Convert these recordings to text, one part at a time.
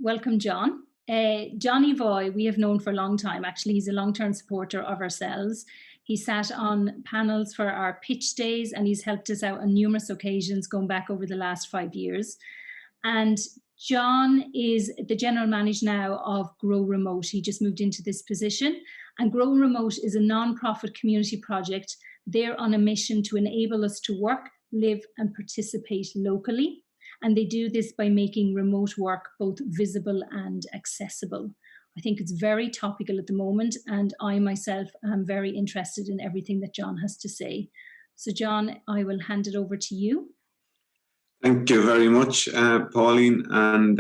Welcome, John. John Evoy, we have known for a long time. Actually, he's a long-term supporter of ourselves. He sat on panels for our pitch days, and he's helped us out on numerous occasions going back over the last 5 years. And John is the general manager now of Grow Remote. He just moved into this position. And Grow Remote is a non-profit community project. They're on a mission to enable us to work, live, and participate locally. And they do this by making remote work both visible and accessible. I think it's very topical at the moment, and I myself am very interested in everything that John has to say. So John, I will hand it over to you. Thank you very much, Pauline, and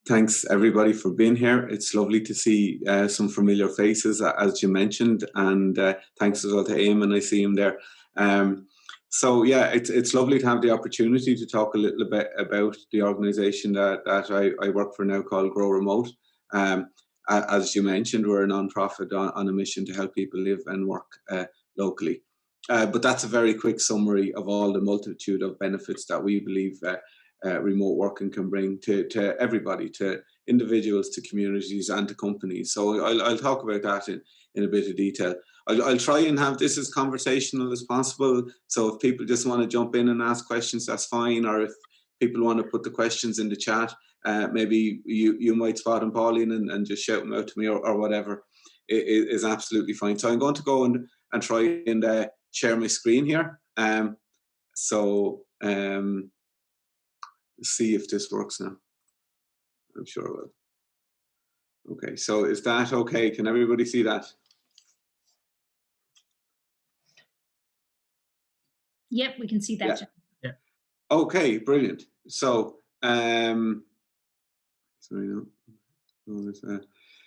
thanks everybody for being here. It's lovely to see some familiar faces, as you mentioned, and thanks as well to Eamon, I see him there. So yeah, it's lovely to have the opportunity to talk a little bit about the organisation that I work for now, called Grow Remote. As you mentioned, we're a non-profit on a mission to help people live and work locally. But that's a very quick summary of all the multitude of benefits that we believe remote working can bring to everybody, to individuals, to communities, and to companies. So I'll talk about that in a bit of detail. I'll try and have this as conversational as possible. So if people just want to jump in and ask questions, that's fine. Or if people want to put the questions in the chat, maybe you might spot them, Pauline, and just shout them out to me or whatever. It is absolutely fine. So I'm going to go and try and share my screen here. So see if this works now. I'm sure it will. Okay, so is that okay? Can everybody see that? Yep, we can see that. Yeah. Yeah. Okay, brilliant. So,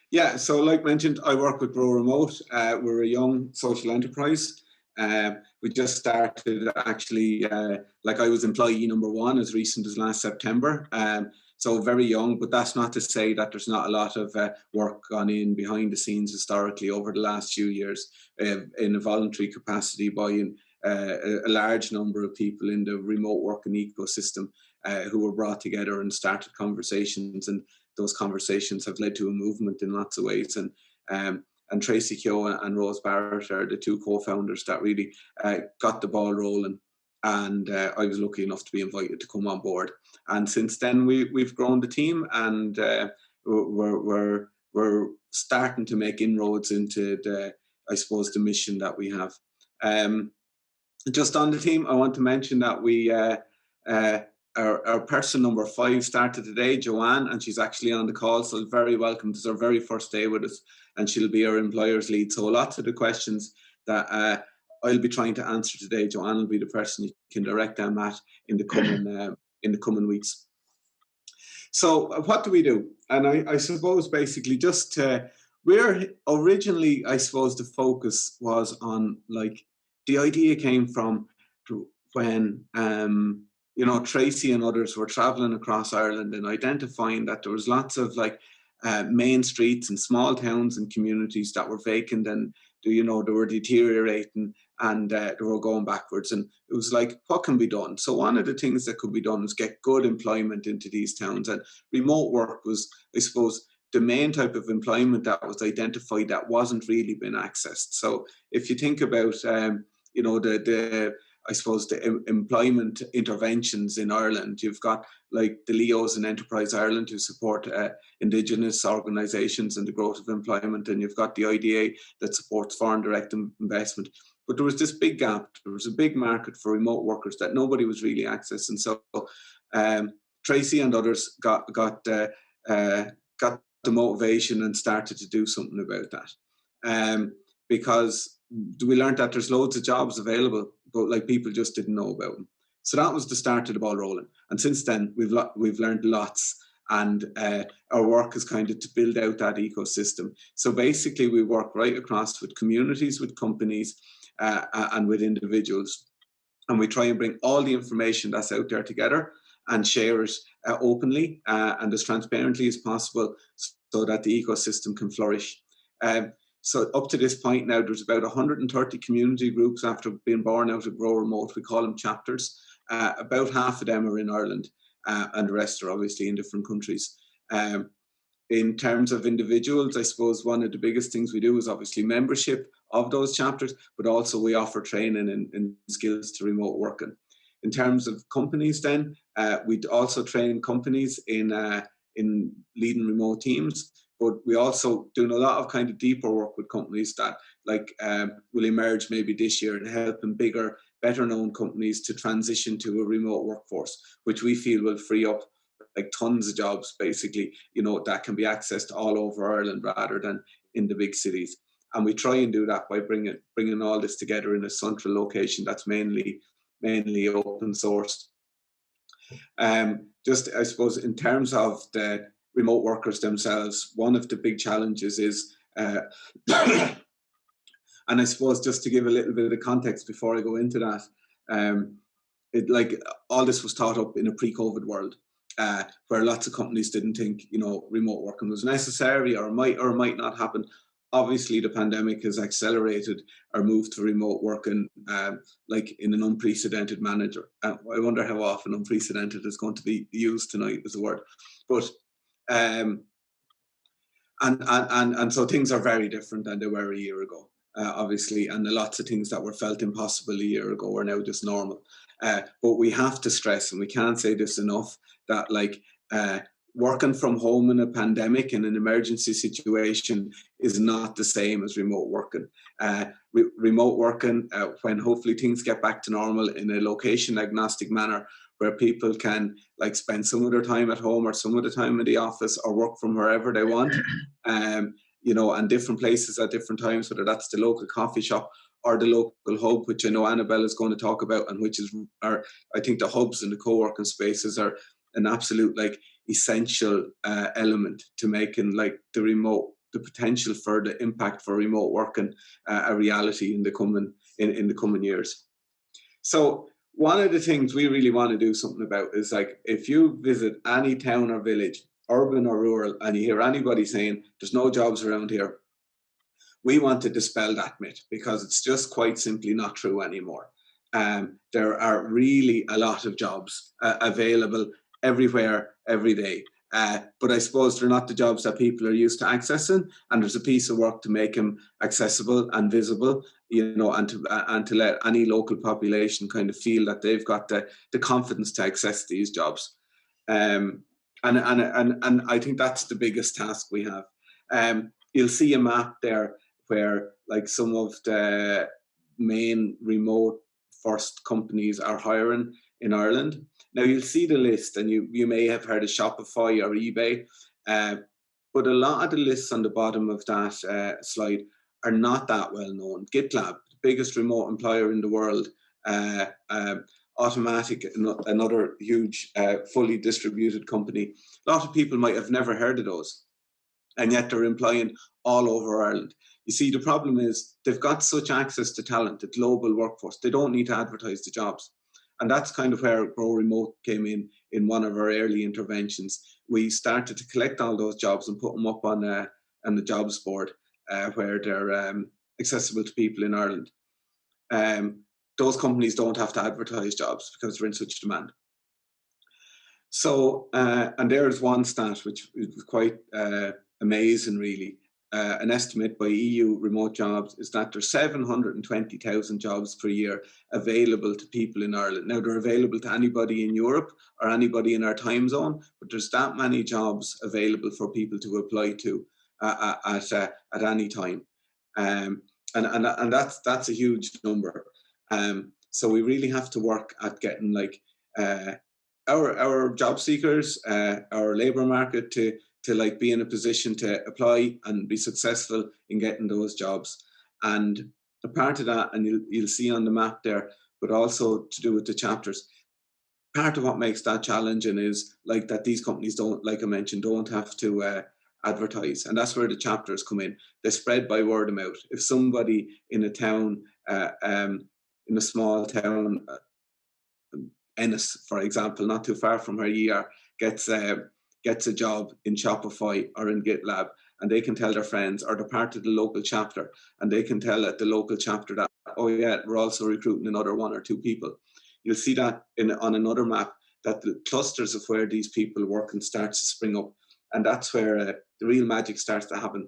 yeah, so like mentioned, I work with Grow Remote. We're a young social enterprise. We just started actually, like I was employee number 1 as recent as last September. So very young, but that's not to say that there's not a lot of work gone in behind the scenes historically over the last few years in a voluntary capacity by a large number of people in the remote working ecosystem who were brought together and started conversations, and those conversations have led to a movement in lots of ways. And Tracy Keogh and Rose Barrett are the 2 co-founders that really got the ball rolling. And I was lucky enough to be invited to come on board. And since then, we've grown the team, and we're starting to make inroads into I suppose, the mission that we have. Just on the team, I want to mention that we our person number 5 started today, Joanne, and she's actually on the call, so very welcome. This is her very first day with us, and she'll be our employer's lead. So lots of the questions that I'll be trying to answer today, Joanne will be the person you can direct them at in the coming weeks. So what do we do? And I suppose basically just we're originally, I suppose the focus was on, like, the idea came from when Tracy and others were traveling across Ireland and identifying that there was lots of main streets and small towns and communities that were vacant, and they were deteriorating, and they were going backwards. And it was like, what can be done? So one of the things that could be done was get good employment into these towns, and remote work was, I suppose, the main type of employment that was identified that wasn't really been accessed. So if you think about I suppose the employment interventions in Ireland, you've got like the Leos and Enterprise Ireland, who support Indigenous organisations and the growth of employment, and you've got the IDA that supports foreign direct investment. But there was this big gap. There was a big market for remote workers that nobody was really accessing. So Tracy and others got the motivation and started to do something about that, because we learned that there's loads of jobs available, but people just didn't know about them. So that was the start of the ball rolling. And since then, we've learned lots, and our work is kind of to build out that ecosystem. So basically, we work right across with communities, with companies, and with individuals, and we try and bring all the information that's out there together and share it openly and as transparently as possible, so that the ecosystem can flourish. So up to this point now, there's about 130 community groups after being born out of Grow Remote. We call them chapters. About half of them are in Ireland, and the rest are obviously in different countries. In terms of individuals, I suppose one of the biggest things we do is obviously membership of those chapters, but also we offer training and skills to remote working. In terms of companies, then we also train companies in leading remote teams, but we also doing a lot of kind of deeper work with companies that will emerge maybe this year and helping bigger, better known companies to transition to a remote workforce, which we feel will free up like tons of jobs, basically, that can be accessed all over Ireland rather than in the big cities. And we try and do that by bringing all this together in a central location that's mainly open sourced. Just, I suppose, in terms of the remote workers themselves, one of the big challenges is, and I suppose just to give a little bit of context before I go into that, all this was taught up in a pre-COVID world. Where lots of companies didn't think, remote working was necessary or might not happen. Obviously, the pandemic has accelerated our move to remote working, in an unprecedented manner. I wonder how often unprecedented is going to be used tonight as a word, but and so things are very different than they were a year ago. Obviously, and lots of things that were felt impossible a year ago are now just normal. But we have to stress, and we can't say this enough, that working from home in a pandemic, in an emergency situation, is not the same as remote working. Remote working, when hopefully things get back to normal in a location agnostic manner, where people can spend some of their time at home or some of the time in the office or work from wherever they want, and different places at different times, whether that's the local coffee shop or the local hub, which I know Annabelle is going to talk about, and which is, I think the hubs and the co-working spaces are an absolute essential element to making the potential for the impact for remote working a reality in the coming years. So one of the things we really want to do something about is if you visit any town or village, urban or rural, and you hear anybody saying there's no jobs around here, we want to dispel that myth, because it's just quite simply not true anymore. There are really a lot of jobs available everywhere, every day. But I suppose they're not the jobs that people are used to accessing, and there's a piece of work to make them accessible and visible, and to let any local population kind of feel that they've got the confidence to access these jobs. And I think that's the biggest task we have. You'll see a map there where some of the main remote first companies are hiring in Ireland. Now you'll see the list, and you may have heard of Shopify or eBay, but a lot of the lists on the bottom of that slide are not that well known. GitLab, the biggest remote employer in the world, Automatic, another huge fully distributed company. A lot of people might have never heard of those, and yet they're employing all over Ireland. You see, the problem is they've got such access to talent, the global workforce, they don't need to advertise the jobs. And that's kind of where Grow Remote came in one of our early interventions. We started to collect all those jobs and put them up on the jobs board where they're accessible to people in Ireland. Those companies don't have to advertise jobs because they're in such demand. So, and there's one stat which is quite amazing, really. An estimate by EU Remote Jobs is that there's 720,000 jobs per year available to people in Ireland. Now, they're available to anybody in Europe or anybody in our time zone, but there's that many jobs available for people to apply to at any time. And that's a huge number. So we really have to work at getting our job seekers, our labour market to be in a position to apply and be successful in getting those jobs. And a part of that, and you'll see on the map there, but also to do with the chapters, part of what makes that challenging is that these companies don't, like I mentioned, don't have to advertise. And that's where the chapters come in. They spread by word of mouth. If somebody in a town, in a small town, Ennis, for example, not too far from where you are, gets a job in Shopify or in GitLab, and they can tell their friends, or they're part of the local chapter, and they can tell at the local chapter that, oh yeah, we're also recruiting another 1 or 2 people. You'll see that on another map, that the clusters of where these people work and starts to spring up. And that's where the real magic starts to happen.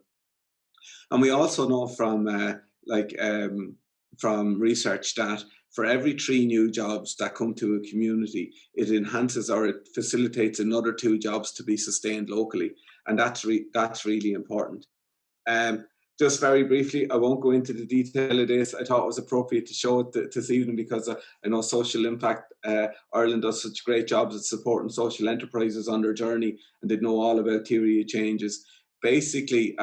And we also know from research that for every 3 new jobs that come to a community, it enhances or it facilitates another 2 jobs to be sustained locally. And that's really important. Just very briefly, I won't go into the detail of this. I thought it was appropriate to show it this evening because I know Social Impact Ireland does such great jobs at supporting social enterprises on their journey, and they know all about theory of changes. Basically,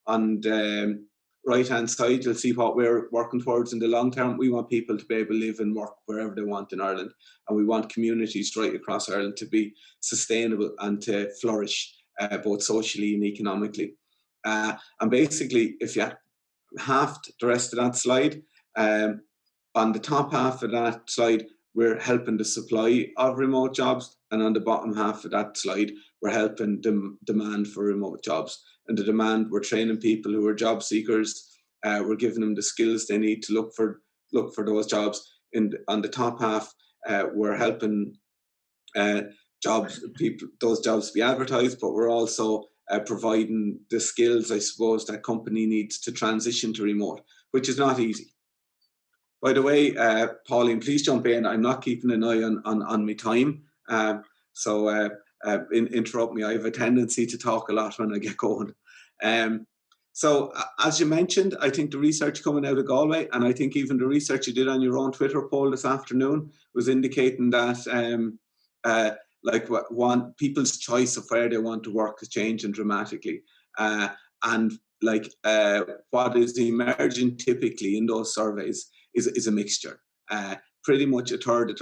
on the right-hand side, you'll see what we're working towards in the long term. We want people to be able to live and work wherever they want in Ireland, and we want communities right across Ireland to be sustainable and to flourish both socially and economically. And basically, if you halved the rest of that slide, on the top half of that slide, we're helping the supply of remote jobs. And on the bottom half of that slide, we're helping the demand for remote jobs. And the demand, we're training people who are job seekers. We're giving them the skills they need to look for those jobs. On the top half, we're helping those jobs be advertised, but we're also providing the skills, I suppose, that company needs to transition to remote, which is not easy. By the way, Pauline, please jump in. I'm not keeping an eye on my time, so interrupt me. I have a tendency to talk a lot when I get going. So as you mentioned, I think the research coming out of Galway, and I think even the research you did on your own Twitter poll this afternoon was indicating that people's choice of where they want to work is changing dramatically. And what is emerging typically in those surveys is a mixture. Pretty much a third.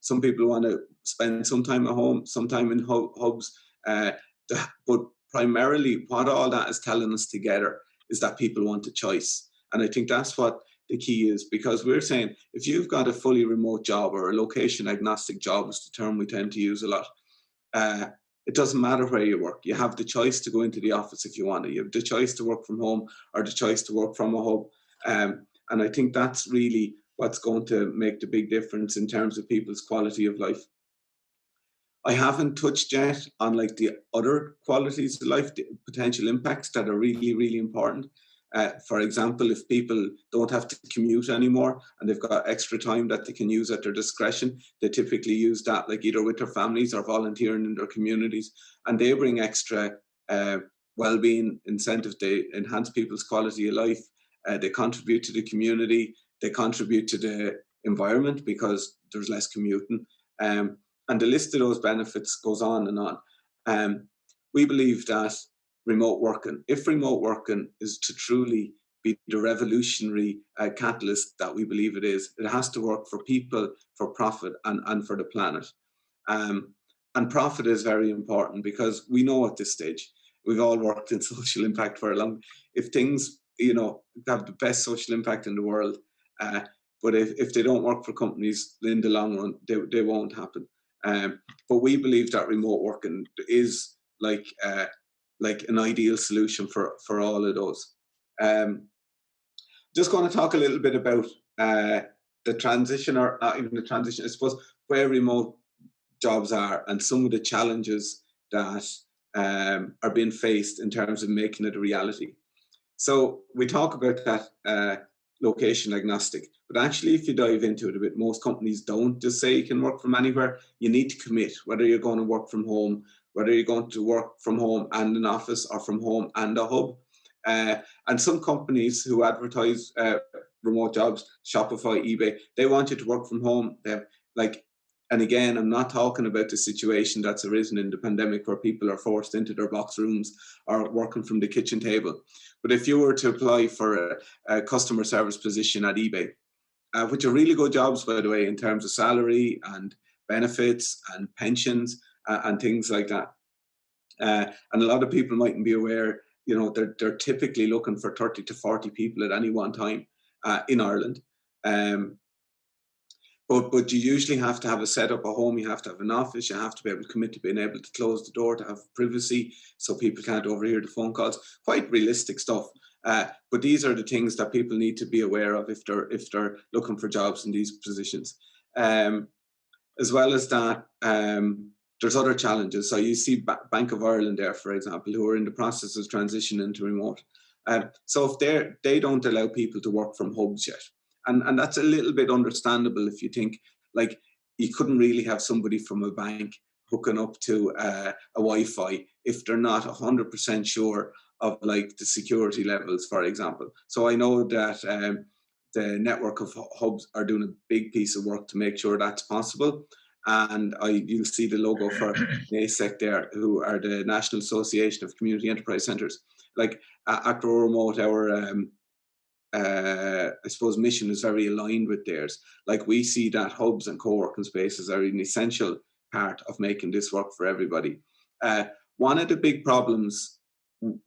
Some people want to spend some time at home, some time in hubs. But primarily what all that is telling us together is that people want a choice. And I think that's what the key is, because we're saying if you've got a fully remote job or a location agnostic job is the term we tend to use a lot, it doesn't matter where you work. You have the choice to go into the office if you want to. You have the choice to work from home or the choice to work from a hub. And I think that's really what's going to make the big difference in terms of people's quality of life. I haven't touched yet on the other qualities of life, the potential impacts that are really, really important. For example, if people don't have to commute anymore and they've got extra time that they can use at their discretion, they typically use that either with their families or volunteering in their communities, and they bring extra well-being incentives. They enhance people's quality of life. They contribute to the community. They contribute to the environment because there's less commuting. And the list of those benefits goes on and on. We believe that if remote working is to truly be the revolutionary catalyst that we believe it is, it has to work for people, for profit, and for the planet. And profit is very important because we know at this stage, we've all worked in social impact for a long time. If things, have the best social impact in the world, but if they don't work for companies in the long run, they won't happen. But we believe that remote working is like an ideal solution for all of those. Just going to talk a little bit about the transition, or not even the transition, I suppose, where remote jobs are and some of the challenges that are being faced in terms of making it a reality. So we talk about that location agnostic, but actually if you dive into it a bit, most companies don't just say you can work from anywhere. You need to commit, whether you're going to work from home, whether you're going to work from home and an office or from home and a hub. And some companies who advertise remote jobs, Shopify, eBay, they want you to work from home. And again, I'm not talking about the situation that's arisen in the pandemic where people are forced into their box rooms or working from the kitchen table. But if you were to apply for a customer service position at eBay, which are really good jobs, by the way, in terms of salary and benefits and pensions and things like that. And a lot of people mightn't be aware, they're typically looking for 30 to 40 people at any one time in Ireland. But you usually have to have a setup at home. You have to have an office. You have to be able to commit to being able to close the door, to have privacy so people can't overhear the phone calls. Quite realistic stuff. But these are the things that people need to be aware of if they're looking for jobs in these positions. As well as that, there's other challenges. So you see Bank of Ireland there, for example, who are in the process of transitioning to remote. So if they don't allow people to work from hubs yet, and that's a little bit understandable if you think, like, you couldn't really have somebody from a bank hooking up to a Wi-Fi if they're not 100% sure of, like, the security levels, for example. So I know that the network of hubs are doing a big piece of work to make sure that's possible. And you'll see the logo for NASEC there, who are the National Association of Community Enterprise Centres. Like, at Grow Remote, our I suppose mission is very aligned with theirs. Like, we see that hubs and co-working spaces are an essential part of making this work for everybody. One of the big problems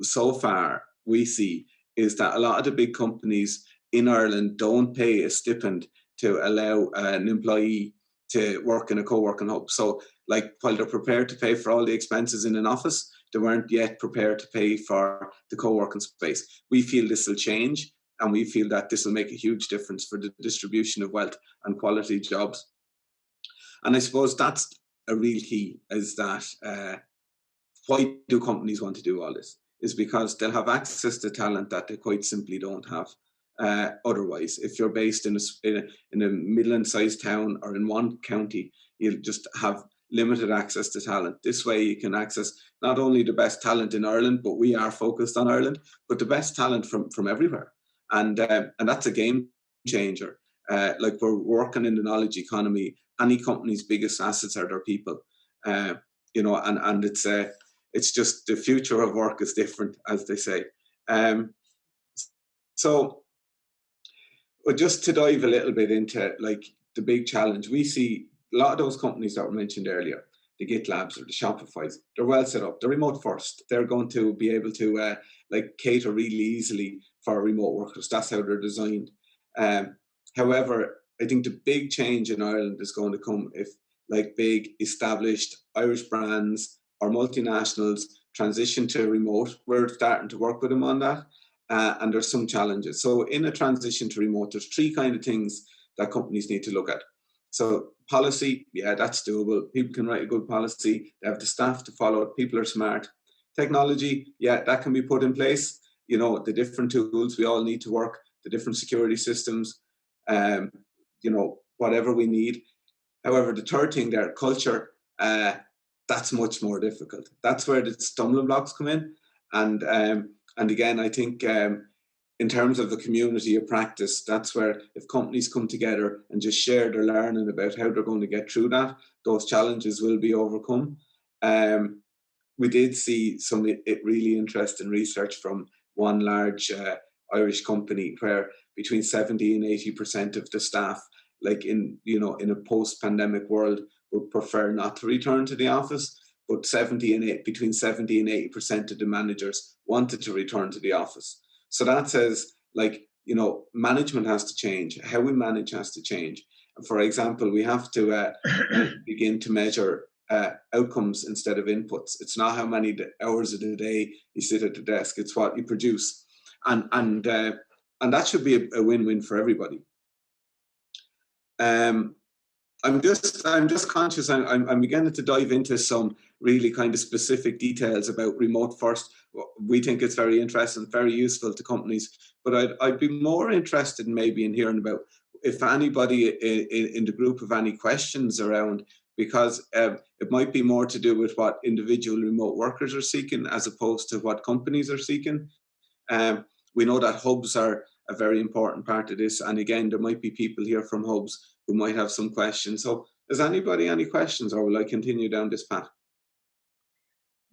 so far we see is that a lot of the big companies in Ireland don't pay a stipend to allow an employee to work in a co-working hub. So, like, while they're prepared to pay for all the expenses in an office, they weren't yet prepared to pay for the co-working space. We feel this will change, and we feel that this will make a huge difference for the distribution of wealth and quality jobs. And I suppose that's a real key, is that why do companies want to do all this? Is because they'll have access to talent that they quite simply don't have otherwise. If you're based in a Midland-sized town or in one county, you'll just have limited access to talent. This way you can access not only the best talent in Ireland, but we are focused on Ireland, but the best talent from everywhere. And that's a game changer. Like, we're working in the knowledge economy. Any company's biggest assets are their people. And it's just the future of work is different, as they say. So, but just to dive a little bit into, like, the big challenge, we see a lot of those companies that were mentioned earlier, the GitLabs or the Shopifys, they're well set up. They're remote first. They're going to be able to cater really easily for remote workers. That's how they're designed. However, I think the big change in Ireland is going to come if, like, big established Irish brands or multinationals transition to remote. We're starting to work with them on that. And there's some challenges. So in a transition to remote, there's three kind of things that companies need to look at. So policy, yeah, that's doable. People can write a good policy. They have the staff to follow it. People are smart. Technology, yeah, that can be put in place. You know, the different tools we all need to work, the different security systems, whatever we need. However, the third thing there, culture, that's much more difficult. That's where the stumbling blocks come in. And again, I think in terms of the community of practice, that's where, if companies come together and just share their learning about how they're going to get through that, those challenges will be overcome. We did see some really interesting research from one large Irish company where between 70 and 80% of the staff, like, in a post-pandemic world, would prefer not to return to the office. But between 70 and 80% of the managers wanted to return to the office. So that says, like, management has to change. How we manage has to change. For example, we have to begin to measure outcomes instead of inputs. It's not how many hours of the day you sit at the desk. It's what you produce. And that should be a win-win for everybody. I'm just conscious. I'm beginning to dive into some really kind of specific details about remote first. We think it's very interesting, very useful to companies. But I'd be more interested maybe in hearing about if anybody in the group have any questions around, because it might be more to do with what individual remote workers are seeking as opposed to what companies are seeking. We know that hubs are a very important part of this. And again, there might be people here from hubs who might have some questions. So does anybody any questions, or will I continue down this path?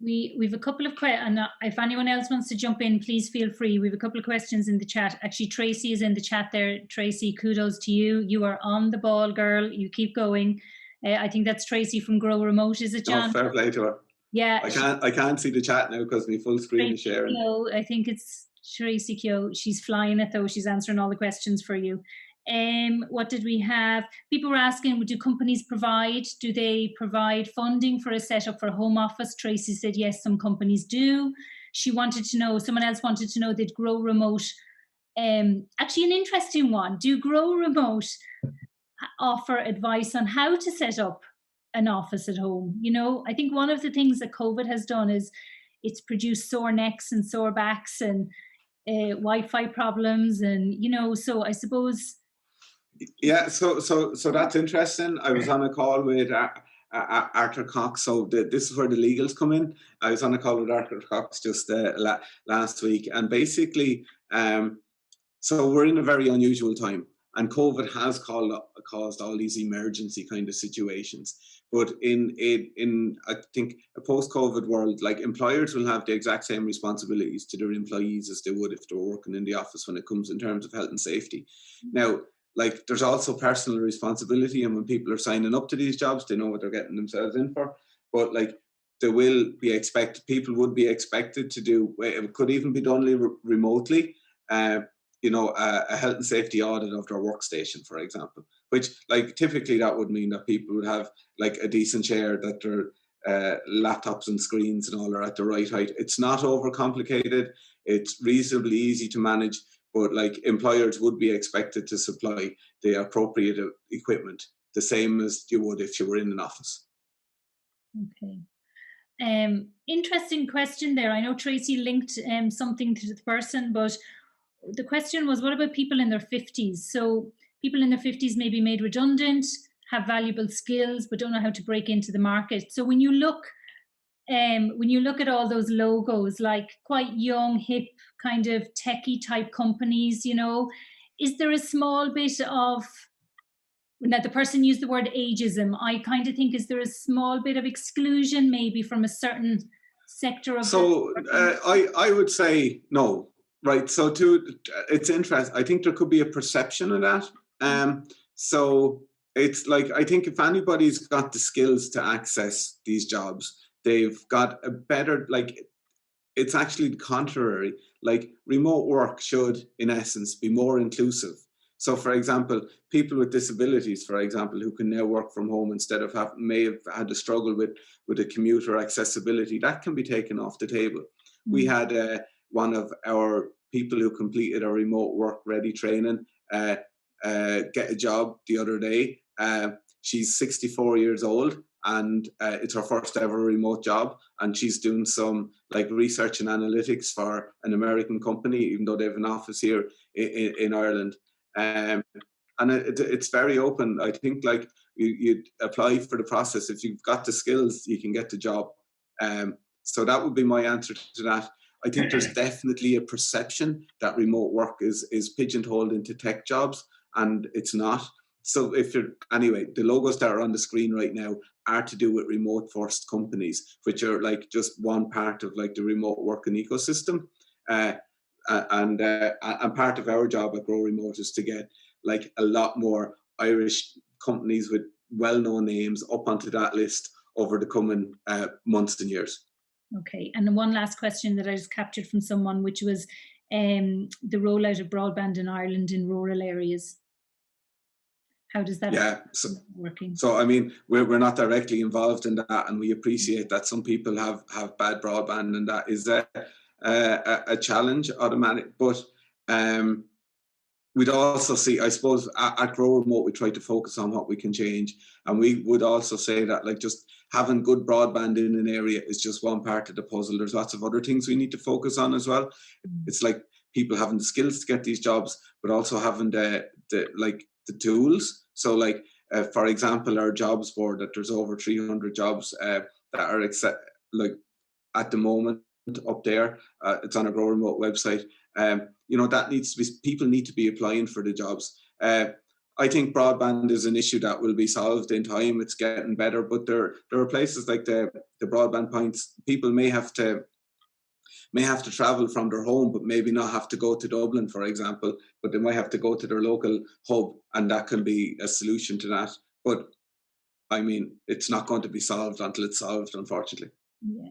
We've a couple of questions, and if anyone else wants to jump in, please feel free. We have a couple of questions in the chat. Actually, Tracy is in the chat there. Tracy, kudos to you. You are on the ball, girl. You keep going. I think that's Tracy from Grow Remote, is it, John? Oh, fair play to her. Yeah. I can't see the chat now because my full screen is sharing. I think it's Tracy Kyo. She's flying it though. She's answering all the questions for you. What did we have? People were asking, do companies do they provide funding for a setup for a home office? Tracy said, yes, some companies do. Someone else wanted to know, did Grow Remote, actually an interesting one, do Grow Remote offer advice on how to set up an office at home. You know, I think one of the things that COVID has done is it's produced sore necks and sore backs and Wi-Fi problems, and you know, so I suppose. Yeah, so that's interesting. I was on a call with Arthur Cox. So this is where the legals come in. I was on a call with Arthur Cox just last week, and basically, so we're in a very unusual time, and COVID has caused all these emergency kind of situations. But in I think a post-COVID world, like, employers will have the exact same responsibilities to their employees as they would if they were working in the office when it comes in terms of health and safety. Now, like, there's also personal responsibility, and when people are signing up to these jobs, they know what they're getting themselves in for. But like, people would be expected to do, it could even be done remotely, you know, a health and safety audit of their workstation, for example, which, like, typically that would mean that people would have like a decent chair, that their laptops and screens and all are at the right height. It's not overcomplicated. It's reasonably easy to manage. But like, employers would be expected to supply the appropriate equipment, the same as you would if you were in an office. Okay. Interesting question there. I know Tracy linked something to the person, but the question was, what about people in their 50s? So people in their 50s may be made redundant, have valuable skills, but don't know how to break into the market. So when you look at all those logos, like quite young, hip, kind of techie type companies, you know, is there a small bit of, now the person used the word ageism, I kind of think, is there a small bit of exclusion maybe from a certain sector of? So I would say no, right? So it's interesting. I think there could be a perception of that. So it's like, I think if anybody's got the skills to access these jobs, they've got a better, like, it's actually the contrary. Like, remote work should, in essence, be more inclusive. So, for example, people with disabilities, for example, who can now work from home instead of may have had to struggle with a commute or accessibility, that can be taken off the table. Mm-hmm. We had one of our people who completed our remote work ready training get a job the other day. She's 64 years old, and it's her first ever remote job, and she's doing some like research and analytics for an American company, even though they have an office here in Ireland. And it's very open. I think, like, you apply for the process. If you've got the skills, you can get the job. So that would be my answer to that. I think there's definitely a perception that remote work is pigeonholed into tech jobs, and it's not. So anyway, the logos that are on the screen right now are to do with remote first companies, which are like just one part of like the remote working ecosystem. And part of our job at Grow Remote is to get like a lot more Irish companies with well-known names up onto that list over the coming months and years. Okay, and one last question that I just captured from someone, which was the rollout of broadband in Ireland in rural areas. How does that working? So I mean, we're not directly involved in that, and we appreciate that some people have bad broadband, and that is a challenge automatic. But we'd also see, I suppose, at Grow Remote, we try to focus on what we can change, and we would also say that, like, just having good broadband in an area is just one part of the puzzle. There's lots of other things we need to focus on as well. It's like people having the skills to get these jobs, but also having the tools. So, like, for example, our jobs board, that there's over 300 jobs that are at the moment up there. It's on a Grow Remote website. You know, that needs to be, people need to be applying for the jobs. I think broadband is an issue that will be solved in time. It's getting better, but there are places like the broadband points. People may have to travel from their home, but maybe not have to go to Dublin, for example, but they might have to go to their local hub, and that can be a solution to that. But I mean, it's not going to be solved until it's solved, unfortunately. Yeah.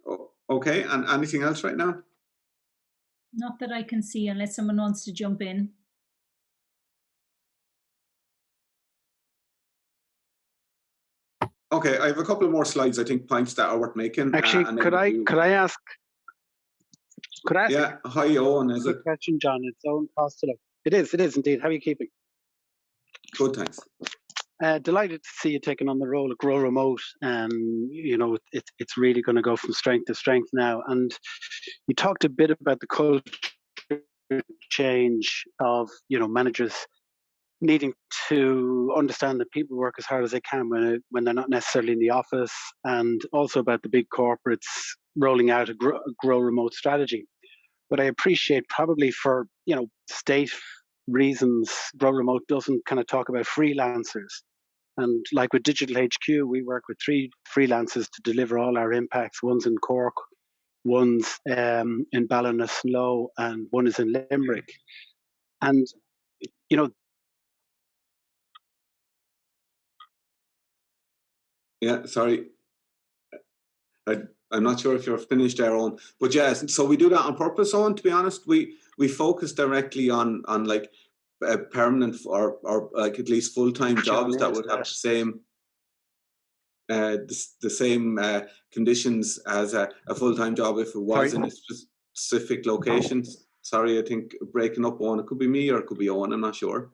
Oh, okay, and anything else right now? Not that I can see, unless someone wants to jump in. Okay, I have a couple of more slides, I think, points that are worth making. Actually, could I ask? Yeah, hi, Owen. Is it? Question, John. It's Owen Costello. It is indeed. How are you keeping? Good, thanks. Delighted to see you taking on the role of Grow Remote. You know, it's really going to go from strength to strength now. And you talked a bit about the culture change of, you know, managers needing to understand that people work as hard as they can when they're not necessarily in the office, and also about the big corporates rolling out a grow remote strategy. But I appreciate, probably for, you know, state reasons, Grow Remote doesn't kind of talk about freelancers. And like with Digital HQ, we work with 3 freelancers to deliver all our impacts. One's in Cork, one's in Ballinasloe, and one is in Limerick. And, you know, yeah, sorry. I'm not sure if you're finished there, Owen. But yes, so we do that on purpose, Owen, to be honest. We focus directly on like permanent or like at least full-time jobs that would have the same the same conditions as a full-time job if it was in a specific location. Sorry, I think breaking up, Owen. It could be me or it could be Owen, I'm not sure.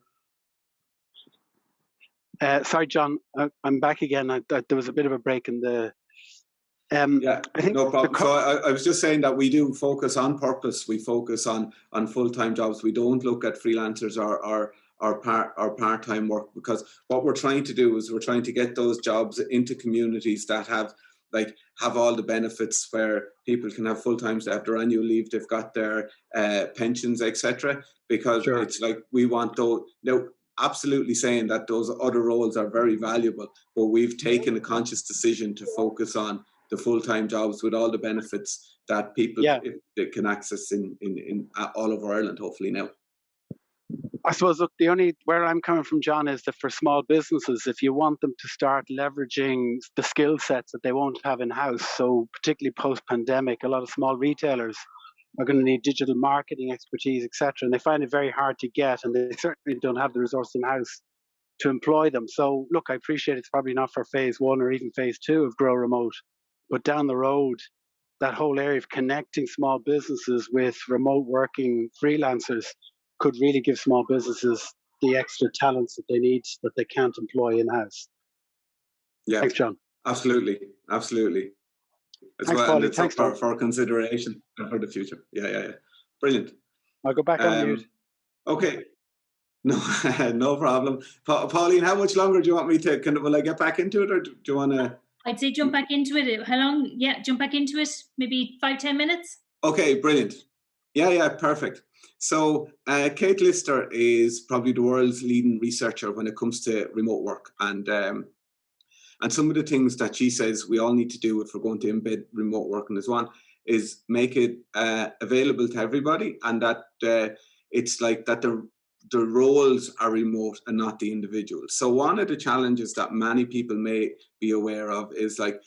Sorry, John, I'm back again. There was a bit of a break in the... yeah, I think no problem. So I was just saying that we do focus on purpose. We focus on full-time jobs. We don't look at freelancers or part-time work, because what we're trying to do is we're trying to get those jobs into communities that have all the benefits, where people can have full-time, they have their annual leave, they've got their pensions, etc. Because sure, it's like we want those. Now, absolutely saying that those other roles are very valuable, but we've taken a conscious decision to focus on the full-time jobs with all the benefits that people can access in all over Ireland, hopefully now. I suppose, look, where I'm coming from, John, is that for small businesses, if you want them to start leveraging the skill sets that they won't have in-house, so particularly post-pandemic, a lot of small retailers are going to need digital marketing expertise, etc., and they find it very hard to get, and they certainly don't have the resource in-house to employ them. So, look, I appreciate it's probably not for phase 1 or even phase 2 of Grow Remote, but down the road, that whole area of connecting small businesses with remote working freelancers could really give small businesses the extra talents that they need that they can't employ in-house. Yeah, thanks, John. Absolutely. As thanks, well, Paulie. and it's Thanks, up for consideration for the future. Yeah. Brilliant. I'll go back on mute. Okay. No, no problem. Pauline, how much longer do you want me to? Will I get back into it, or do you want to? I'd say jump back into it. How long? Yeah, jump back into it. Maybe 5-10 minutes. Okay, brilliant. Yeah, perfect. So Kate Lister is probably the world's leading researcher when it comes to remote work, and some of the things that she says we all need to do if we're going to embed remote working as one is make it available to everybody, and that it's like that the roles are remote and not the individuals. So one of the challenges that many people may be aware of is like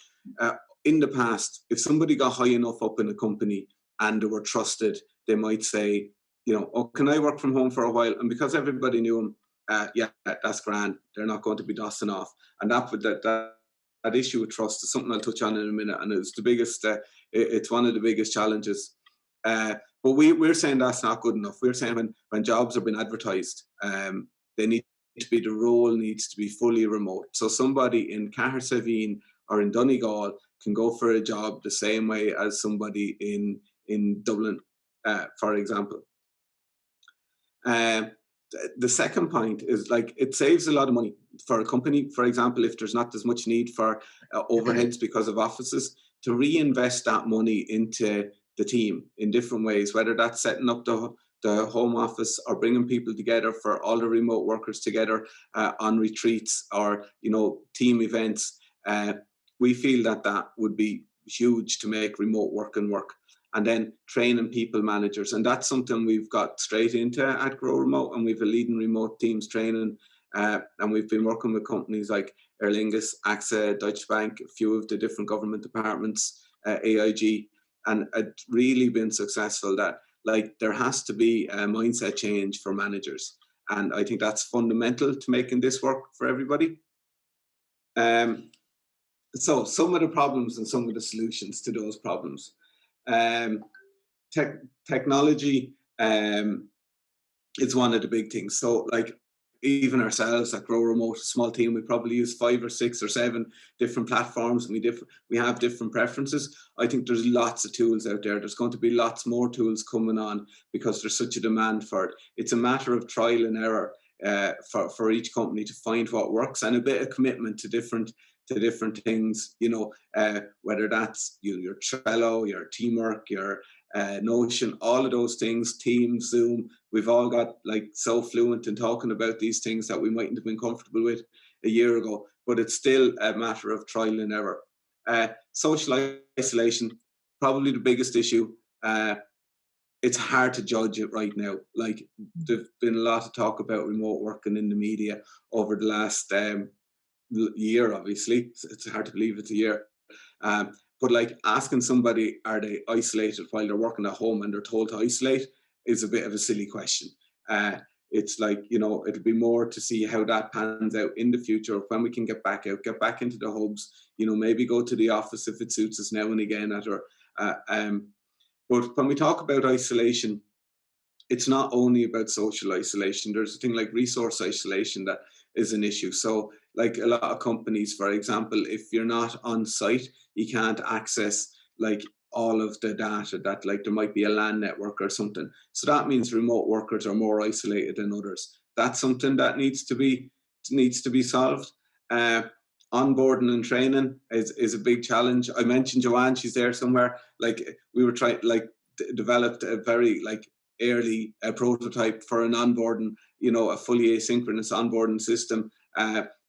in the past, if somebody got high enough up in a company and they were trusted, they might say, you know, oh, can I work from home for a while? And because everybody knew them, yeah, that's grand. They're not going to be dossing off. And that issue of trust is something I'll touch on in a minute. And it's the biggest, it's one of the biggest challenges. But we're saying that's not good enough. We're saying when jobs are being advertised, they need to be, the role needs to be fully remote. So somebody in Cahersiveen or in Donegal can go for a job the same way as somebody in Dublin, for example. The second point is like it saves a lot of money for a company. For example, if there's not as much need for overheads because of offices, to reinvest that money into the team in different ways, whether that's setting up the home office or bringing people together for all the remote workers together on retreats or, you know, team events. We feel that would be huge to make remote working work. And then training people managers. And that's something we've got straight into at Grow Remote, and we've a leading remote teams training. And we've been working with companies like Aer Lingus, AXA, Deutsche Bank, a few of the different government departments, AIG, and it's really been successful. That like there has to be a mindset change for managers. And I think that's fundamental to making this work for everybody. So some of the problems and some of the solutions to those problems. Technology is one of the big things. So like even ourselves at Grow Remote, a small team, we probably use 5 or 6 or 7 different platforms, and we have different preferences. I think there's lots of tools out there. There's going to be lots more tools coming on because there's such a demand for it. It's a matter of trial and error for each company to find what works, and a bit of commitment to different things, you know, whether that's your Trello, your Teamwork, your Notion, all of those things, Teams, Zoom. We've all got like so fluent in talking about these things that we mightn't have been comfortable with a year ago, but it's still a matter of trial and error. Social isolation, probably the biggest issue. It's hard to judge it right now. Like, there's been a lot of talk about remote working in the media over the last year, obviously. It's hard to believe it's a year. But like, asking somebody, are they isolated while they're working at home and they're told to isolate, is a bit of a silly question. It's like, you know, it'll be more to see how that pans out in the future when we can get back out, get back into the hubs, you know, maybe go to the office if it suits us now and again. But when we talk about isolation, it's not only about social isolation. There's a thing like resource isolation that is an issue. So like a lot of companies, for example, if you're not on site, you can't access like all of the data that, like, there might be a LAN network or something. So that means remote workers are more isolated than others. That's something that needs to be solved. Onboarding and training is a big challenge. I mentioned Joanne, she's there somewhere. Like, we were trying, like, developed a very like early prototype for an onboarding, you know, a fully asynchronous onboarding system.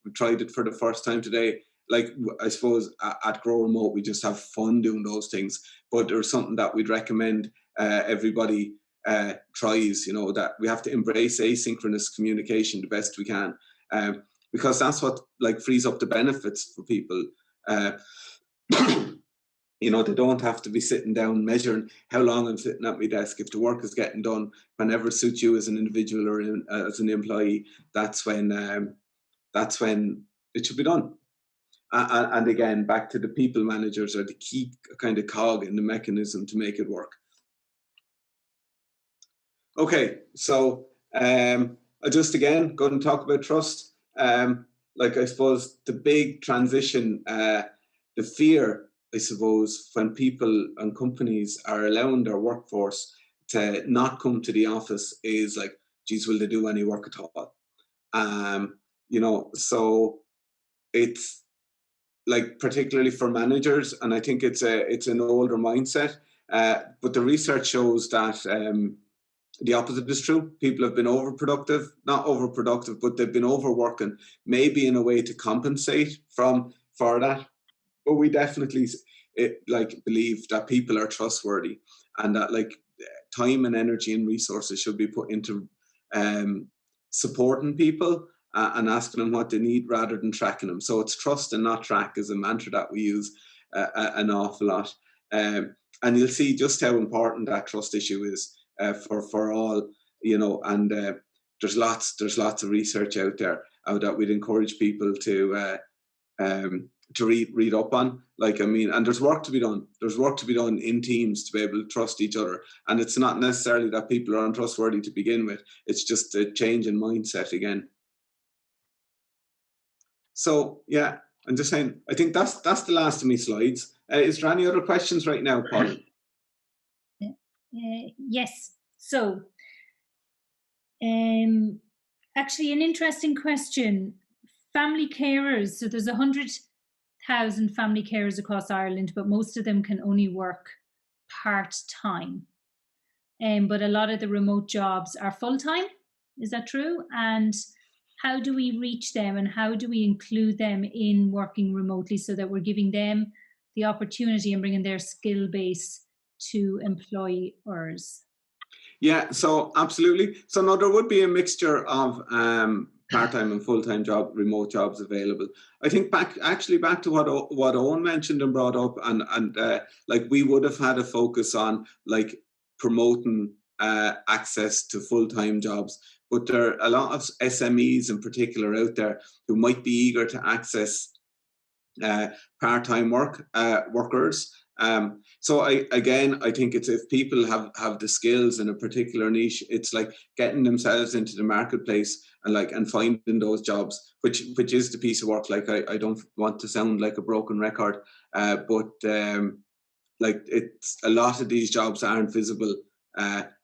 We tried it for the first time today. Like, I suppose at Grow Remote, we just have fun doing those things. But there's something that we'd recommend everybody tries, you know, that we have to embrace asynchronous communication the best we can. Because that's what like frees up the benefits for people. You know, they don't have to be sitting down measuring how long I'm sitting at my desk. If the work is getting done whenever suits you as an individual or as an employee, that's when it should be done. And again, back to the people managers are the key kind of cog in the mechanism to make it work. Okay, so I just again going to talk about trust. Like, I suppose the big transition, the fear, I suppose, when people and companies are allowing their workforce to not come to the office is like, geez, will they do any work at all? You know, so it's like, particularly for managers, and I think it's an older mindset, but the research shows that the opposite is true. People have been not overproductive, but they've been overworking, maybe in a way to compensate for that. But we definitely believe that people are trustworthy, and that like time and energy and resources should be put into supporting people and asking them what they need rather than tracking them. So it's trust and not track is a mantra that we use an awful lot. And you'll see just how important that trust issue is for all, you know, and there's lots of research out there that we'd encourage people to read up on. Like, I mean, and there's work to be done. There's work to be done in teams to be able to trust each other. And it's not necessarily that people are untrustworthy to begin with. It's just a change in mindset again. So yeah, I'm just saying, I think that's the last of my slides. Is there any other questions right now, Paul? Yes. So actually, an interesting question. Family carers. So there's 100,000 family carers across Ireland, but most of them can only work part-time. But a lot of the remote jobs are full-time. Is that true? And how do we reach them, and how do we include them in working remotely so that we're giving them the opportunity and bringing their skill base to employers? Yeah, so absolutely. So no, there would be a mixture of part-time and full-time remote jobs available. I think back to what Owen mentioned and brought up, and like, we would have had a focus on like promoting access to full-time jobs, but there are a lot of SMEs in particular out there who might be eager to access part-time workers. So I think it's, if people have the skills in a particular niche, it's like getting themselves into the marketplace and finding those jobs, which is the piece of work. Like I don't want to sound like a broken record, but like it's a lot of these jobs aren't visible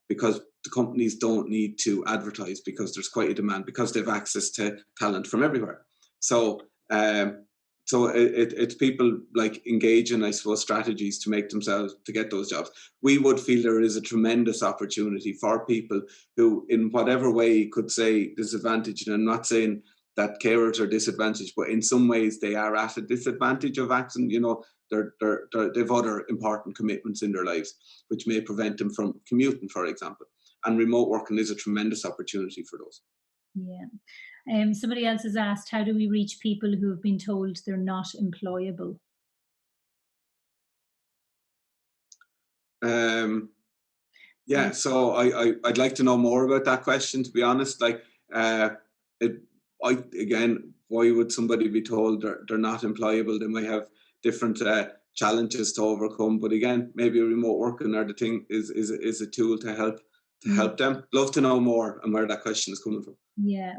because the companies don't need to advertise, because there's quite a demand, because they have access to talent from everywhere. So it's people like engaging, I suppose, strategies to make themselves, to get those jobs. We would feel there is a tremendous opportunity for people who, in whatever way, could say disadvantaged. And I'm not saying that carers are disadvantaged, but in some ways they are at a disadvantage of accent. You know, they've other important commitments in their lives, which may prevent them from commuting, for example. And remote working is a tremendous opportunity for those. Yeah. Somebody else has asked, how do we reach people who have been told they're not employable? Yeah, so I'd like to know more about that question, to be honest. Like, again, why would somebody be told they're not employable? They might have different challenges to overcome. But again, maybe remote working or the thing is a tool to help them. Love to know more and where that question is coming from. Yeah.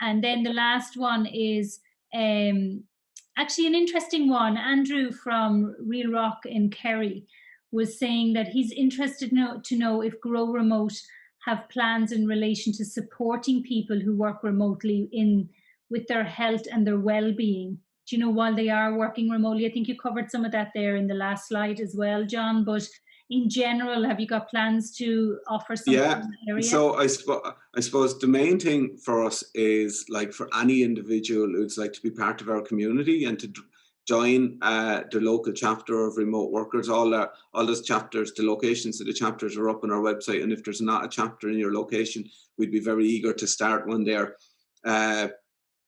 And then the last one is actually an interesting one. Andrew from Real Rock in Kerry was saying that he's interested to know if Grow Remote have plans in relation to supporting people who work remotely with their health and their well-being, you know, while they are working remotely. I think you covered some of that there in the last slide as well, John, but in general, have you got plans to offer something in that area? So I suppose the main thing for us is, like, for any individual who's like to be part of our community and to join the local chapter of remote workers. All those chapters, the locations of the chapters are up on our website, and if there's not a chapter in your location, we'd be very eager to start one there.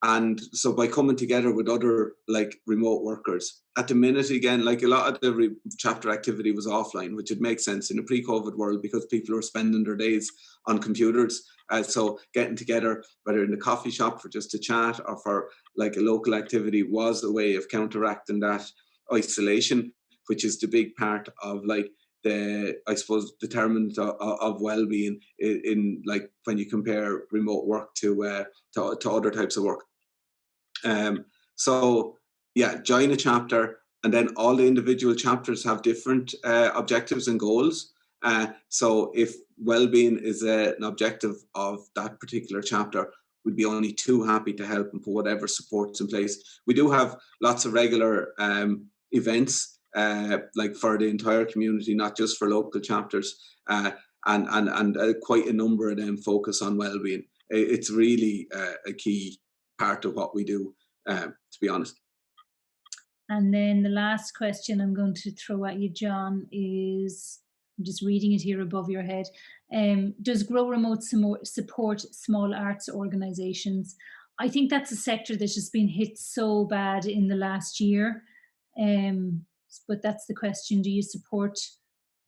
And so by coming together with other like remote workers, at the minute, again, like a lot of the chapter activity was offline, which would make sense in a pre-COVID world because people were spending their days on computers. So getting together, whether in the coffee shop for just a chat or for like a local activity, was a way of counteracting that isolation, which is the big part of like the, I suppose, determinant of well-being in like when you compare remote work to other types of work. So yeah, join a chapter, and then all the individual chapters have different objectives and goals. So if well-being is an objective of that particular chapter, we'd be only too happy to help and put whatever supports in place. We do have lots of regular events like for the entire community, not just for local chapters, and quite a number of them focus on well-being. It's really a key part of what we do, to be honest. And then the last question I'm going to throw at you, John, is, I'm just reading it here above your head. Does Grow Remote support small arts organizations? I think that's a sector that's just been hit so bad in the last year. But that's the question. Do you support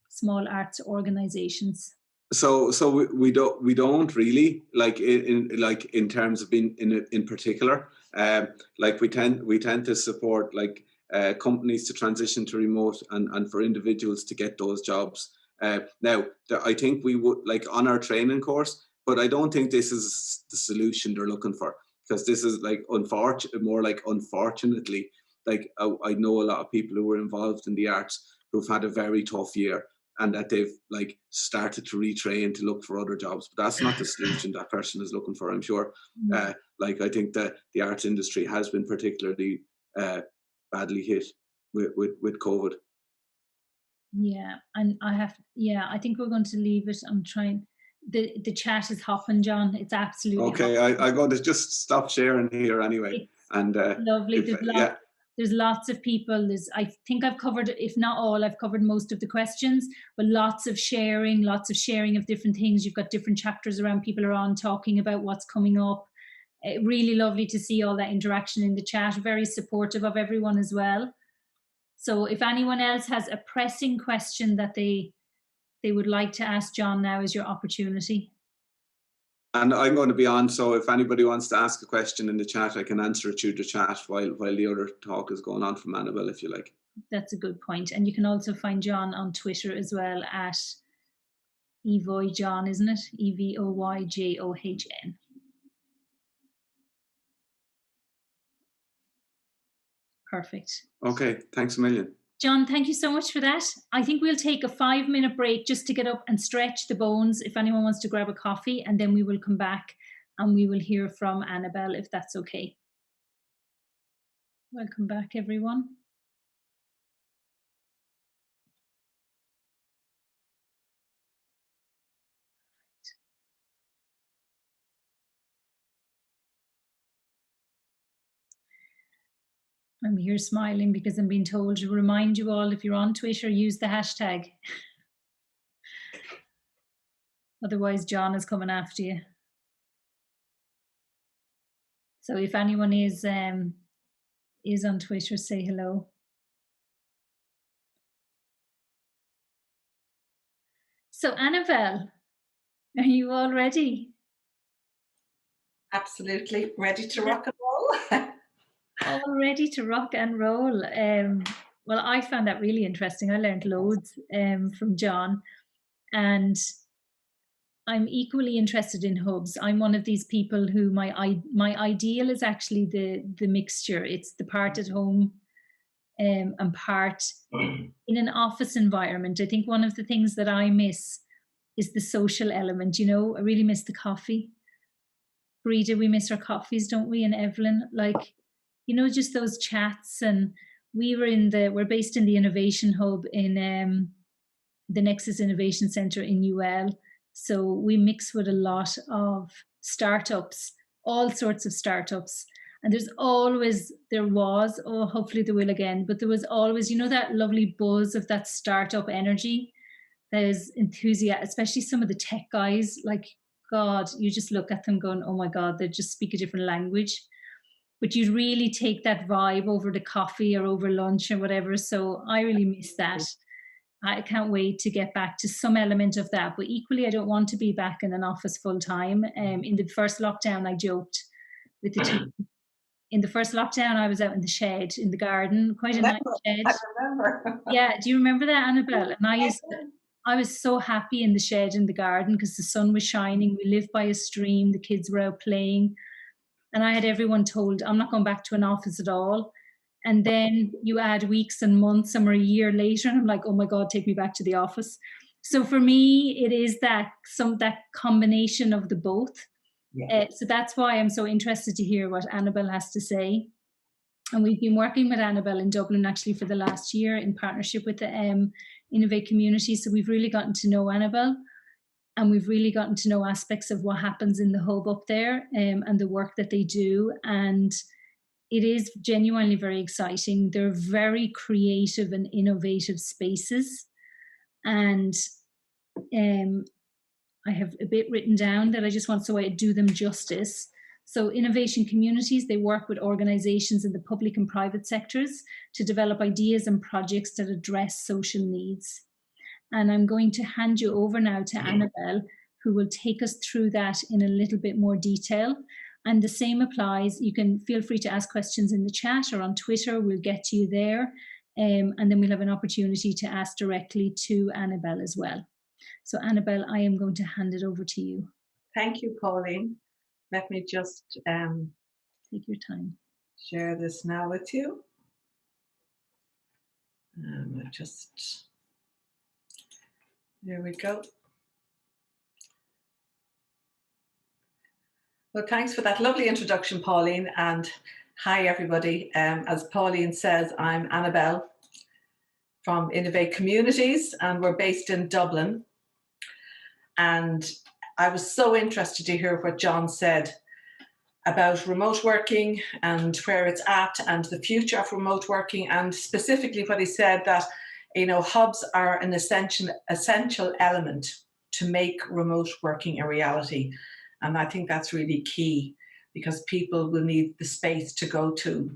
small arts organizations? So we don't really, like in terms of being in particular. Like we tend to support like companies to transition to remote and for individuals to get those jobs. Now, I think we would, like, on our training course, but I don't think this is the solution they're looking for, because this is like unfortunately, like I know a lot of people who were involved in the arts who've had a very tough year, and that they've like started to retrain to look for other jobs. But that's not the solution that person is looking for, I'm sure. Like, I think that the arts industry has been particularly badly hit with COVID. Yeah, and I think we're going to leave it. I'm trying. The chat is hopping, John. It's absolutely okay. I got to just stop sharing here anyway. And lovely. There's lots of people. I think I've covered, if not all, I've covered most of the questions, but lots of sharing of different things. You've got different chapters around, people are on talking about what's coming up. Really lovely to see all that interaction in the chat. Very supportive of everyone as well. So if anyone else has a pressing question that they would like to ask John, now is your opportunity. And I'm going to be on, so if anybody wants to ask a question in the chat, I can answer it through the chat while the other talk is going on from Annabelle, if you like. That's a good point. And you can also find John on Twitter as well at Evoy John, isn't it? EVOYJOHN. Perfect. Okay, thanks a million. John, thank you so much for that. I think we'll take a 5-minute break just to get up and stretch the bones if anyone wants to grab a coffee, and then we will come back and we will hear from Annabelle, if that's okay. Welcome back, everyone. I'm here smiling because I'm being told to remind you all, if you're on Twitter, use the hashtag. Otherwise, John is coming after you. So if anyone is on Twitter, say hello. So Annabelle, are you all ready? Absolutely ready to rock and roll. All ready to rock and roll. Well, I found that really interesting. I learned loads from John, and I'm equally interested in hubs. I'm one of these people who my ideal is actually the mixture. It's the part at home and part in an office environment. I think one of the things that I miss is the social element. You know, I really miss the coffee. Breda, we miss our coffees, don't we? And Evelyn, like, you know, just those chats. And we're based in the Innovation Hub in the Nexus Innovation Centre in UL. So we mix with a lot of startups, all sorts of startups. And hopefully there will again, but there was always, you know, that lovely buzz of that startup energy. There's enthusiasm, especially some of the tech guys, like, God, you just look at them going, oh my God, they just speak a different language. But you really take that vibe over the coffee or over lunch or whatever. So I really miss that. I can't wait to get back to some element of that. But equally, I don't want to be back in an office full time. In the first lockdown, I joked with the team. In the first lockdown, I was out in the shed, in the garden, quite a nice shed. I remember. Yeah, do you remember that, Annabelle? And I was so happy in the shed in the garden because the sun was shining. We lived by a stream. The kids were out playing. And I had everyone told, I'm not going back to an office at all. And then you add weeks and months, and we're a year later, and I'm like, oh my God, take me back to the office. So for me, it is that combination of the both. Yeah. So that's why I'm so interested to hear what Annabelle has to say. And we've been working with Annabelle in Dublin actually for the last year in partnership with the Innovate community. So we've really gotten to know Annabelle, and we've really gotten to know aspects of what happens in the hub up there and the work that they do. And it is genuinely very exciting. They're very creative and innovative spaces. And I have a bit written down that I just want, so I do them justice. So innovation communities, they work with organizations in the public and private sectors to develop ideas and projects that address social needs. And I'm going to hand you over now to Annabelle, who will take us through that in a little bit more detail. And the same applies. You can feel free to ask questions in the chat or on Twitter. We'll get to you there. And then we'll have an opportunity to ask directly to Annabelle as well. So Annabelle, I am going to hand it over to you. Thank you, Pauline. Let me just take your time. Share this now with you. There we go. Well, thanks for that lovely introduction, Pauline, and hi, everybody. As Pauline says, I'm Annabelle from Innovate Communities, and we're based in Dublin. And I was so interested to hear what John said about remote working and where it's at and the future of remote working, and specifically what he said that, you know, hubs are an essential element to make remote working a reality. And I think that's really key because people will need the space to go to.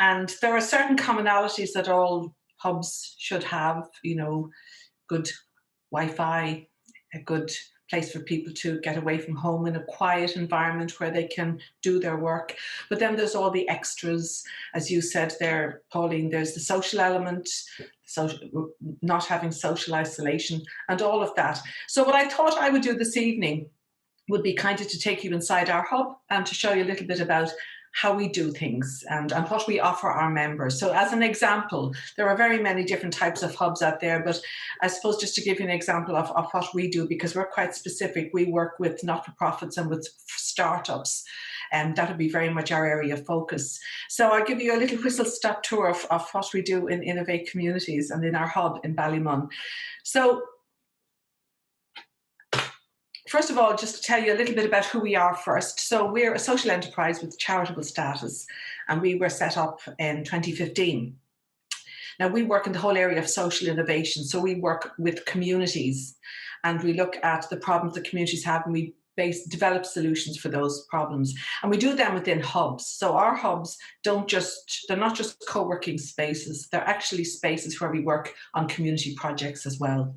And there are certain commonalities that all hubs should have, you know, good Wi-Fi, a good place for people to get away from home in a quiet environment where they can do their work. But then there's all the extras, as you said there, Pauline, there's the social element, not having social isolation and all of that. So what I thought I would do this evening would be kind of to take you inside our hub and to show you a little bit about how we do things and what we offer our members. So as an example, there are very many different types of hubs out there, but I suppose just to give you an example of what we do, because we're quite specific, we work with not-for-profits and with startups, and that would be very much our area of focus. So I'll give you a little whistle-stop tour of what we do in Innovate communities and in our hub in Ballymun. So first of all, just to tell you a little bit about who we are first. So we're a social enterprise with charitable status, and we were set up in 2015. Now we work in the whole area of social innovation. So we work with communities and we look at the problems that communities have, and we develop solutions for those problems. And we do them within hubs. So our hubs they're not just co-working spaces, they're actually spaces where we work on community projects as well.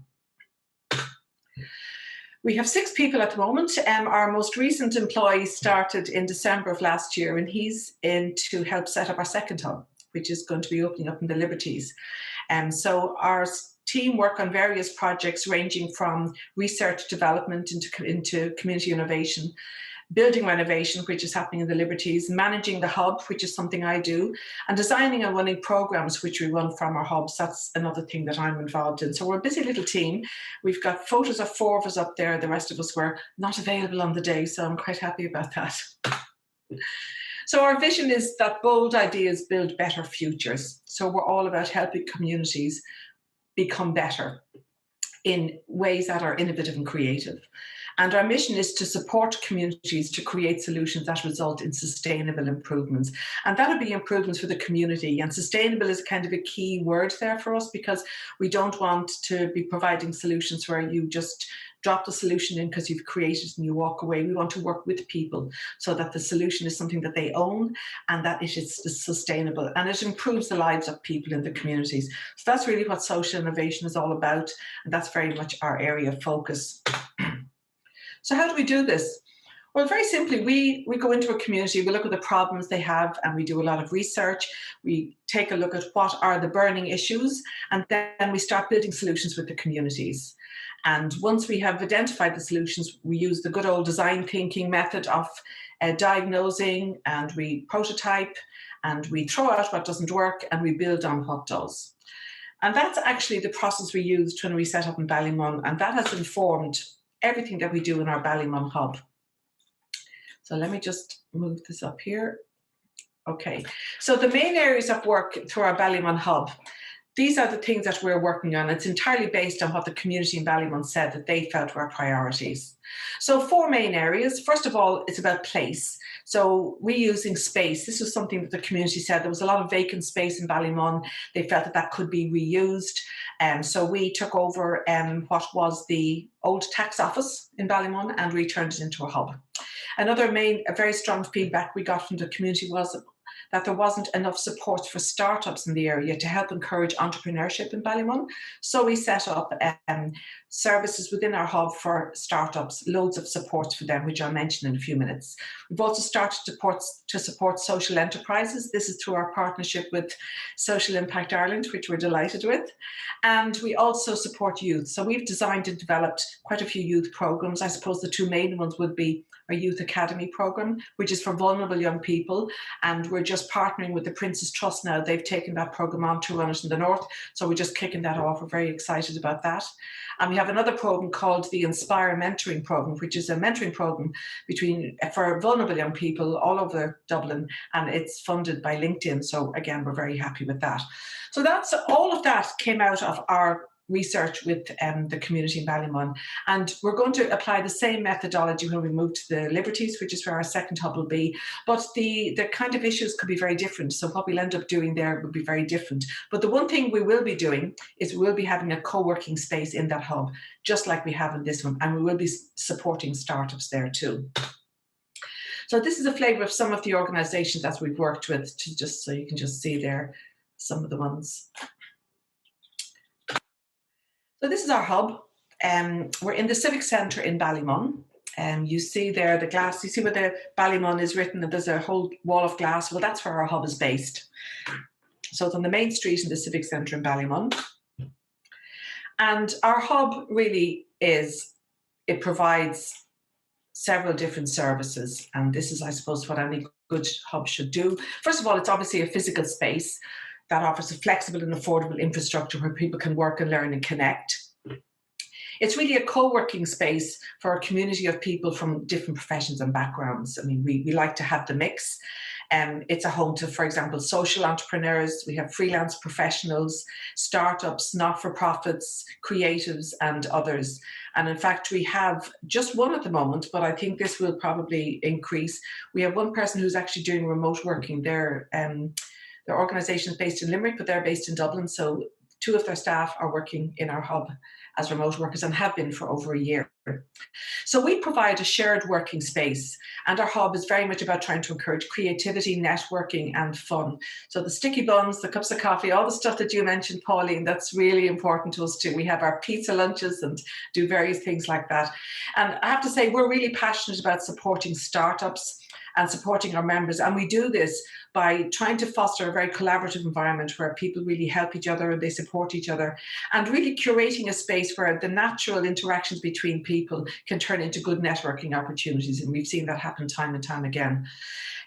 We have 6 people at the moment. Our most recent employee started in December of last year, and he's in to help set up our second hub, which is going to be opening up in the Liberties. So our team work on various projects ranging from research development into community innovation, building renovation, which is happening in the Liberties, managing the hub, which is something I do, and designing and running programs which we run from our hubs. That's another thing that I'm involved in. So we're a busy little team. We've got photos of 4 of us up there. The rest of us were not available on the day, so I'm quite happy about that. So our vision is that bold ideas build better futures. So we're all about helping communities become better in ways that are innovative and creative. And our mission is to support communities to create solutions that result in sustainable improvements. And that would be improvements for the community. And sustainable is kind of a key word there for us, because we don't want to be providing solutions where you just drop the solution in because you've created and you walk away. We want to work with people so that the solution is something that they own and that it is sustainable and it improves the lives of people in the communities. So that's really what social innovation is all about. And that's very much our area of focus. So how do we do this? Well, very simply, we go into a community, we look at the problems they have, and we do a lot of research. We take a look at what are the burning issues, and then we start building solutions with the communities. And once we have identified the solutions, we use the good old design thinking method of diagnosing, and we prototype, and we throw out what doesn't work, and we build on what does. And that's actually the process we used when we set up in Ballymun, and that has informed everything that we do in our Ballymun hub. So let me just move this up here. Okay, so the main areas of work through our Ballymun hub, these are the things that we're working on. It's entirely based on what the community in Ballymun said that they felt were priorities. So 4 main areas. First of all, it's about place. So reusing space. This was something that the community said. There was a lot of vacant space in Ballymun. They felt that that could be reused. So we took over what was the old tax office in Ballymun and we turned it into a hub. Another very strong feedback we got from the community was that there wasn't enough support for startups in the area to help encourage entrepreneurship in Ballymun. So we set up services within our hub for startups, loads of support for them, which I'll mention in a few minutes. We've also started to support social enterprises. This is through our partnership with Social Impact Ireland, which we're delighted with. And we also support youth. So we've designed and developed quite a few youth programs. I suppose the 2 main ones would be our Youth Academy program, which is for vulnerable young people. And we're just partnering with the Prince's Trust now. They've taken that program on to run it in the north. So we're just kicking that off. We're very excited about that. And we have another program called the Inspire Mentoring Program, which is a mentoring program for vulnerable young people all over Dublin. And it's funded by LinkedIn. So again, we're very happy with that. So all of that came out of our research with the community in Ballymun. And we're going to apply the same methodology when we move to the Liberties, which is where our second hub will be. But the kind of issues could be very different. So what we'll end up doing there will be very different. But the one thing we will be doing is we'll be having a co-working space in that hub, just like we have in this one. And we will be supporting startups there too. So this is a flavour of some of the organisations that we've worked with, just so you can just see there some of the ones. So this is our hub. we're in the Civic Centre in Ballymun. You see there the glass, you see where the Ballymun is written, and there's a whole wall of glass. Well, that's where our hub is based. So it's on the main street in the Civic Centre in Ballymun. And our hub really it provides several different services. And this is, I suppose, what any good hub should do. First of all, it's obviously a physical space that offers a flexible and affordable infrastructure where people can work and learn and connect. It's really a co-working space for a community of people from different professions and backgrounds. I mean, we like to have the mix. It's a home to, for example, social entrepreneurs. We have freelance professionals, startups, not-for-profits, creatives, and others. And in fact, we have just one at the moment, but I think this will probably increase. We have one person who's actually doing remote working. Their organisation is based in Limerick, but they're based in Dublin. So 2 of their staff are working in our hub as remote workers and have been for over a year. So we provide a shared working space, and our hub is very much about trying to encourage creativity, networking, and fun. So the sticky buns, the cups of coffee, all the stuff that you mentioned, Pauline, that's really important to us too. We have our pizza lunches and do various things like that. And I have to say, we're really passionate about supporting startups and supporting our members. And we do this by trying to foster a very collaborative environment where people really help each other and they support each other, and really curating a space where the natural interactions between people can turn into good networking opportunities. And we've seen that happen time and time again.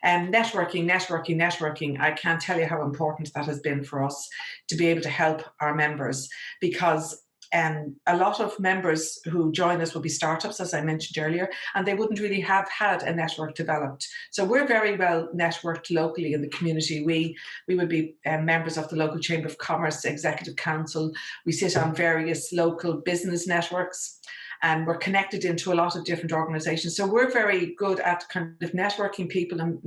Networking. I can't tell you how important that has been for us to be able to help our members, because a lot of members who join us will be startups, as I mentioned earlier, and they wouldn't really have had a network developed. So we're very well networked locally in the community. We would be members of the local Chamber of Commerce, Executive Council. We sit on various local business networks, and we're connected into a lot of different organizations. So we're very good at kind of networking people and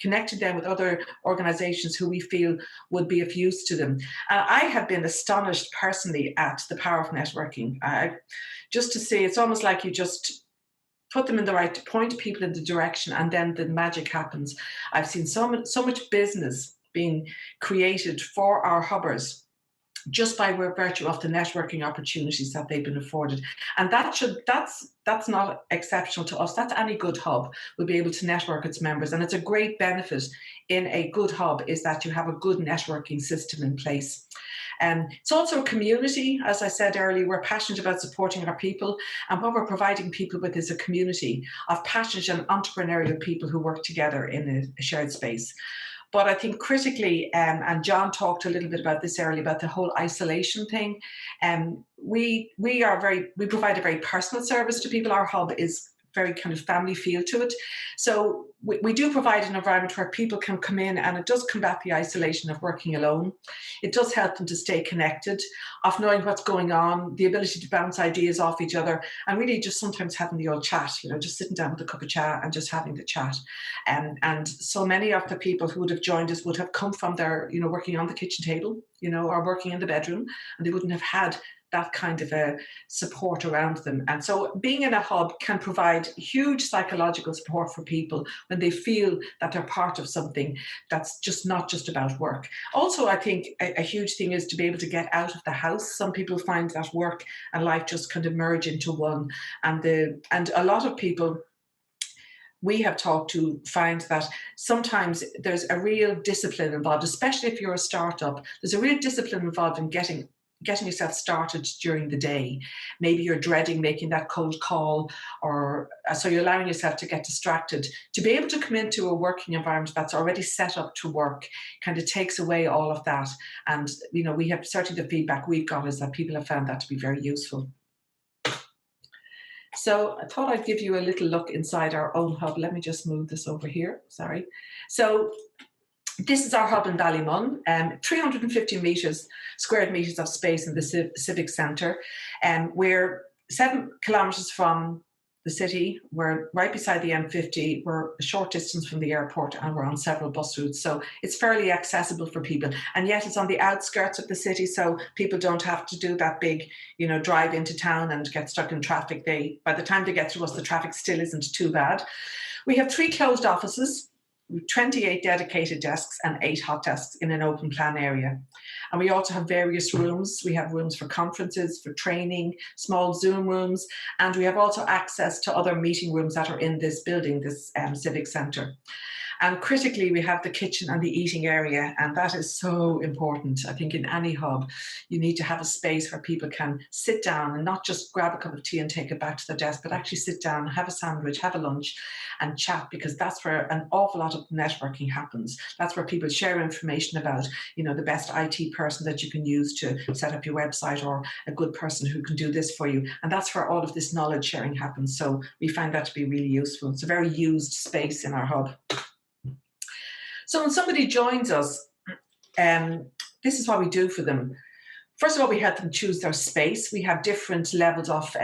connecting them with other organizations who we feel would be of use to them. I have been astonished personally at the power of networking. Just to see, it's almost like you just put them in the right, point people in the direction, and then the magic happens. I've seen so much business being created for our hubbers just by virtue of the networking opportunities that they've been afforded. And that's not exceptional to us. That's any good hub will be able to network its members. And it's a great benefit in a good hub is that you have a good networking system in place. It's also a community. As I said earlier, we're passionate about supporting our people, and what we're providing people with is a community of passionate and entrepreneurial people who work together in a shared space. But I think critically, and John talked a little bit about this earlier, about the whole isolation thing. We provide a very personal service to people. Our hub is very kind of family feel to it. So we do provide an environment where people can come in, and it does combat the isolation of working alone. It does help them to stay connected, of knowing what's going on, the ability to bounce ideas off each other, and really just sometimes having the old chat, just sitting down with a cup of chai and just having the chat. And so many of the people who would have joined us would have come from their, working on the kitchen table, or working in the bedroom, and they wouldn't have had that kind of a support around them. And so being in a hub can provide huge psychological support for people when they feel that they're part of something that's just not just about work. Also, I think a huge thing is to be able to get out of the house. Some people find that work and life just kind of merge into one. And a lot of people we have talked to find that sometimes there's a real discipline involved, especially if you're a startup. There's a real discipline involved in getting yourself started during the day. Maybe you're dreading making that cold call, or so you're allowing yourself to get distracted. To be able to come into a working environment that's already set up to work kind of takes away all of that. And, we have certainly the feedback we've got is that people have found that to be very useful. So I thought I'd give you a little look inside our own hub. Let me just move this over here. Sorry. So this is our hub in Ballymun, 350 square meters of space in the Civic Centre. We're 7 kilometres from the city. We're right beside the M50. We're a short distance from the airport, and we're on several bus routes. So it's fairly accessible for people. And yet it's on the outskirts of the city, so people don't have to do that big, drive into town and get stuck in traffic. By the time they get to us, the traffic still isn't too bad. We have 3 closed offices. 28 dedicated desks and 8 hot desks in an open plan area. And we also have various rooms. We have rooms for conferences, for training, small Zoom rooms, and we have also access to other meeting rooms that are in this building, this civic centre. And critically, we have the kitchen and the eating area, and that is so important. I think in any hub, you need to have a space where people can sit down and not just grab a cup of tea and take it back to their desk, but actually sit down, have a sandwich, have a lunch, and chat, because that's where an awful lot of networking happens. That's where people share information about, the best IT person that you can use to set up your website, or a good person who can do this for you. And that's where all of this knowledge sharing happens. So we find that to be really useful. It's a very used space in our hub. So when somebody joins us, this is what we do for them. First of all, we help them choose their space. We have different levels of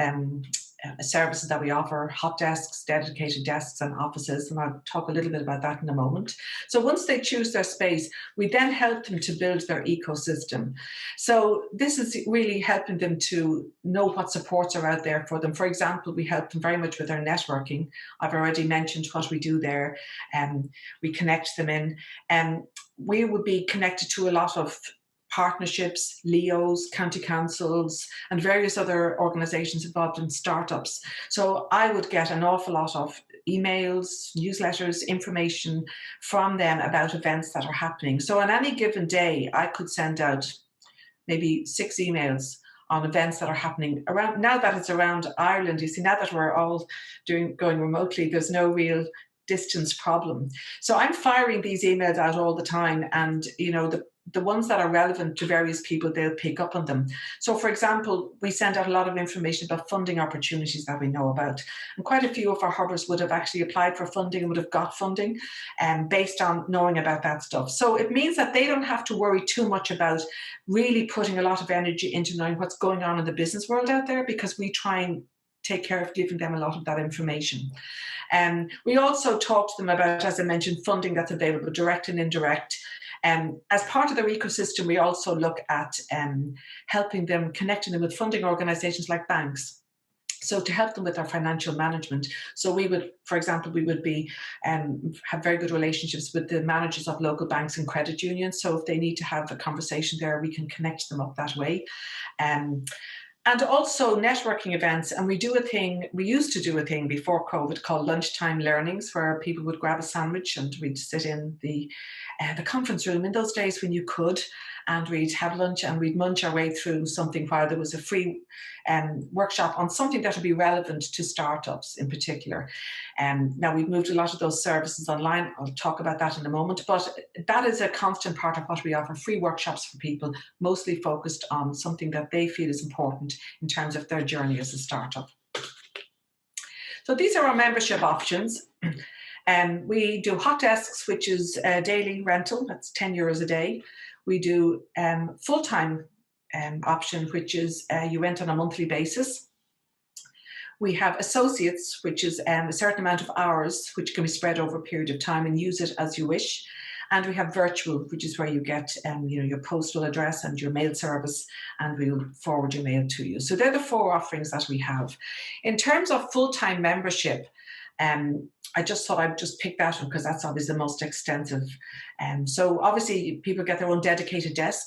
services that we offer: hot desks, dedicated desks, and offices. And I'll talk a little bit about that in a moment. So once they choose their space, we then help them to build their ecosystem. So this is really helping them to know what supports are out there for them. For example, we help them very much with their networking. I've already mentioned what we do there. We connect them in. We would be connected to a lot of partnerships, LEOs, county councils, and various other organisations involved in startups. So I would get an awful lot of emails, newsletters, information from them about events that are happening. So on any given day, I could send out maybe 6 emails on events that are happening around. Now that it's around Ireland, you see, now that we're all going remotely, there's no real distance problem. So I'm firing these emails out all the time, and the ones that are relevant to various people, they'll pick up on them. So for example, we send out a lot of information about funding opportunities that we know about. And quite a few of our hubbers would have actually applied for funding and would have got funding based on knowing about that stuff. So it means that they don't have to worry too much about really putting a lot of energy into knowing what's going on in the business world out there, because we try and take care of giving them a lot of that information. We also talk to them about, as I mentioned, funding that's available, direct and indirect. As part of their ecosystem, we also look at helping them, connecting them with funding organisations like banks. So to help them with their financial management. So we would, for example, we would be have very good relationships with the managers of local banks and credit unions. So if they need to have a conversation there, we can connect them up that way. And also networking events. And we used to do a thing before COVID called lunchtime learnings, where people would grab a sandwich and we'd sit in the conference room in those days when you could, and we'd have lunch and we'd munch our way through something while there was a free workshop on something that would be relevant to startups in particular. Now we've moved a lot of those services online. I'll talk about that in a moment, but that is a constant part of what we offer: free workshops for people, mostly focused on something that they feel is important in terms of their journey as a startup. So these are our membership options. We do hot desks, which is a daily rental, that's €10 a day. We do full-time option, which is you rent on a monthly basis. We have associates, which is a certain amount of hours, which can be spread over a period of time and use it as you wish. And we have virtual, which is where you get your postal address and your mail service, and we'll forward your mail to you. So they're the 4 offerings that we have. In terms of full-time membership, I just thought I'd just pick that one because that's obviously the most extensive. So obviously people get their own dedicated desk,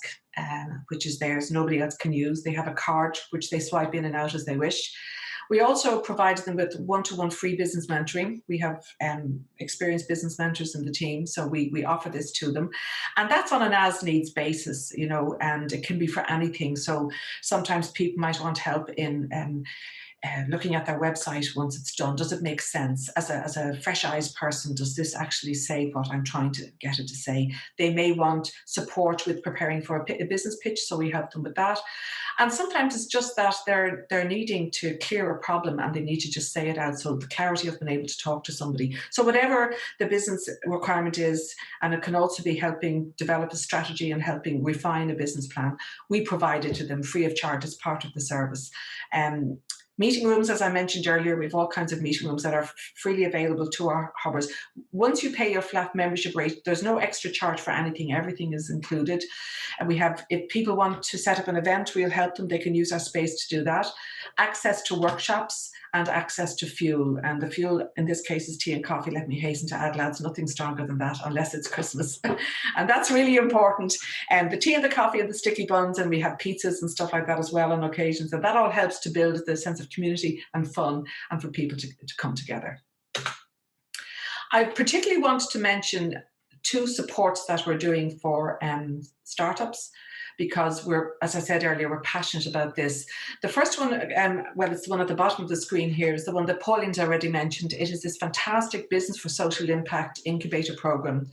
which is theirs, nobody else can use. They have a card which they swipe in and out as they wish. We also provide them with one-to-one free business mentoring. We have experienced business mentors in the team, so we offer this to them. And that's on an as-needs basis, and it can be for anything. So sometimes people might want help in looking at their website once it's done. Does it make sense? As a fresh eyes person, does this actually say what I'm trying to get it to say? They may want support with preparing for a business pitch, so we help them with that. And sometimes it's just that they're needing to clear a problem and they need to just say it out, so the clarity of being able to talk to somebody. So whatever the business requirement is, and it can also be helping develop a strategy and helping refine a business plan, we provide it to them free of charge as part of the service. Meeting rooms, as I mentioned earlier, we have all kinds of meeting rooms that are freely available to our hubbers. Once you pay your flat membership rate, there's no extra charge for anything. Everything is included. And we have, if people want to set up an event, we'll help them. They can use our space to do that. Access to workshops and access to fuel. And the fuel in this case is tea and coffee. Let me hasten to add, lads, nothing stronger than that, unless it's Christmas. And that's really important. And the tea and the coffee and the sticky buns, and we have pizzas and stuff like that as well on occasions. And that all helps to build the sense of community and fun and for people to come together. I particularly want to mention 2 supports that we're doing for startups, because we're, as I said earlier, we're passionate about this. The first one, well, it's the one at the bottom of the screen here, is the one that Pauline's already mentioned. It is this fantastic Business for Social Impact Incubator program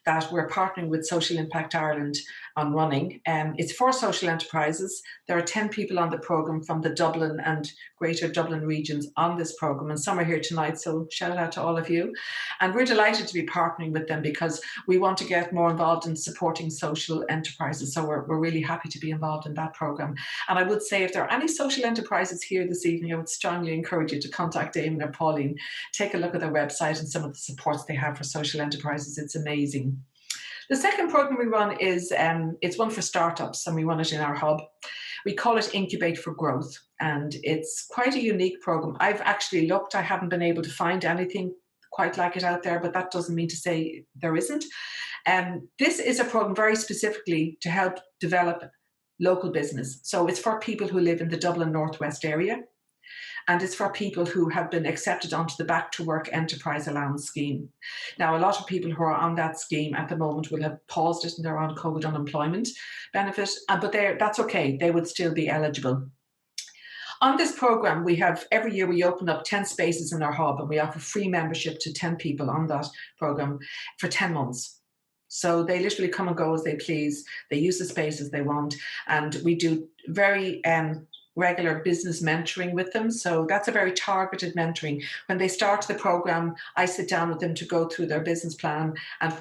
that we're partnering with Social Impact Ireland on running. It's for social enterprises. There are 10 people on the program from the Dublin and Greater Dublin regions on this program, and some are here tonight, so shout out to all of you. And we're delighted to be partnering with them because we want to get more involved in supporting social enterprises. So we're really happy to be involved in that program. And I would say if there are any social enterprises here this evening, I would strongly encourage you to contact Damon or Pauline. Take a look at their website and some of the supports they have for social enterprises. It's amazing. The second program we run is, it's one for startups, and we run it in our hub. We call it Incubate for Growth, and it's quite a unique program. I've actually looked, I haven't been able to find anything quite like it out there, but that doesn't mean to say there isn't. This is a program very specifically to help develop local business. So it's for people who live in the Dublin Northwest area. And it's for people who have been accepted onto the Back to Work Enterprise Allowance Scheme. Now, a lot of people who are on that scheme at the moment will have paused it and they're on COVID unemployment benefit, but that's okay, they would still be eligible. On this program, we have, every year we open up 10 spaces in our hub, and we offer free membership to 10 people on that program for 10 months. So they literally come and go as they please. They use the space as they want. And we do very regular business mentoring with them. So that's a very targeted mentoring. When they start the program, I sit down with them to go through their business plan and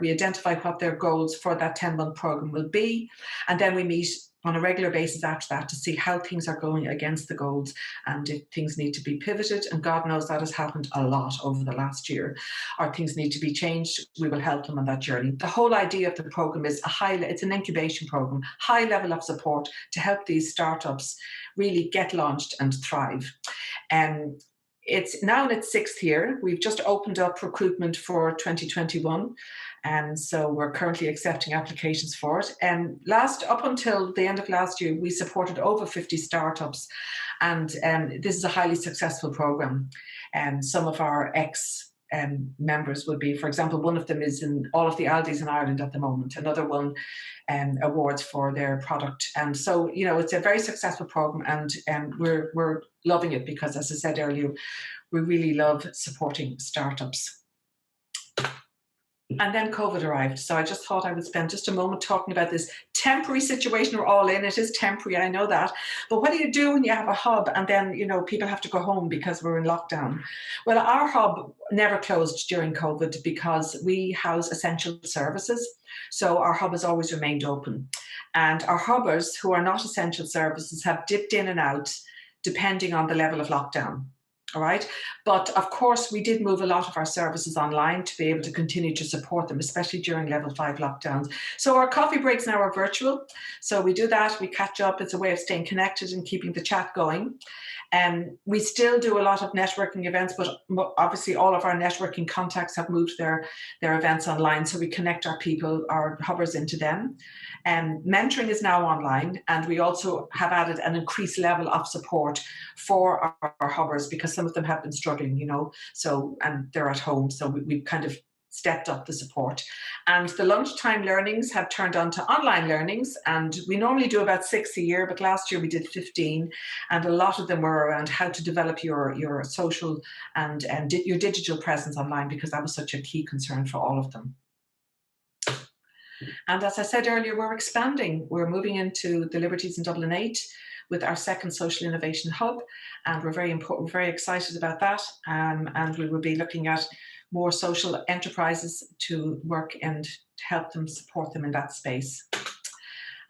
we identify what their goals for that 10-month program will be. And then we meet on a regular basis after that to see how things are going against the goals and if things need to be pivoted. And God knows that has happened a lot over the last year. Or things need to be changed, we will help them on that journey. The whole idea of the program is it's an incubation program, high level of support to help these startups really get launched and thrive. It's now in its 6th year. We've just opened up recruitment for 2021. And so we're currently accepting applications for it. And up until the end of last year, we supported over 50 startups. And this is a highly successful program. And some of our members would be, for example, one of them is in all of the Aldis in Ireland at the moment. Another one awards for their product. And so, it's a very successful program, and we're loving it because, as I said earlier, we really love supporting startups. And then COVID arrived. So I just thought I would spend just a moment talking about this temporary situation we're all in. It is temporary, I know that. But what do you do when you have a hub and then, people have to go home because we're in lockdown? Well, our hub never closed during COVID because we house essential services. So our hub has always remained open. And our hubbers who are not essential services have dipped in and out depending on the level of lockdown. All right. But of course, we did move a lot of our services online to be able to continue to support them, especially during level 5 lockdowns. So our coffee breaks now are virtual. So we do that. We catch up. It's a way of staying connected and keeping the chat going. We still do a lot of networking events, but obviously all of our networking contacts have moved their events online. So we connect our people, our hubbers into them. Mentoring is now online, and we also have added an increased level of support for our hubbers because some of them have been struggling, and they're at home. So we've kind of stepped up the support. And the lunchtime learnings have turned on to online learnings, and we normally do about 6 a year, but last year we did 15, and a lot of them were around how to develop your social and your digital presence online, because that was such a key concern for all of them. And as I said earlier, we're expanding. We're moving into the Liberties in Dublin 8 with our second social innovation hub, and we're very excited about that. And we will be looking at more social enterprises to work and to help them, support them in that space.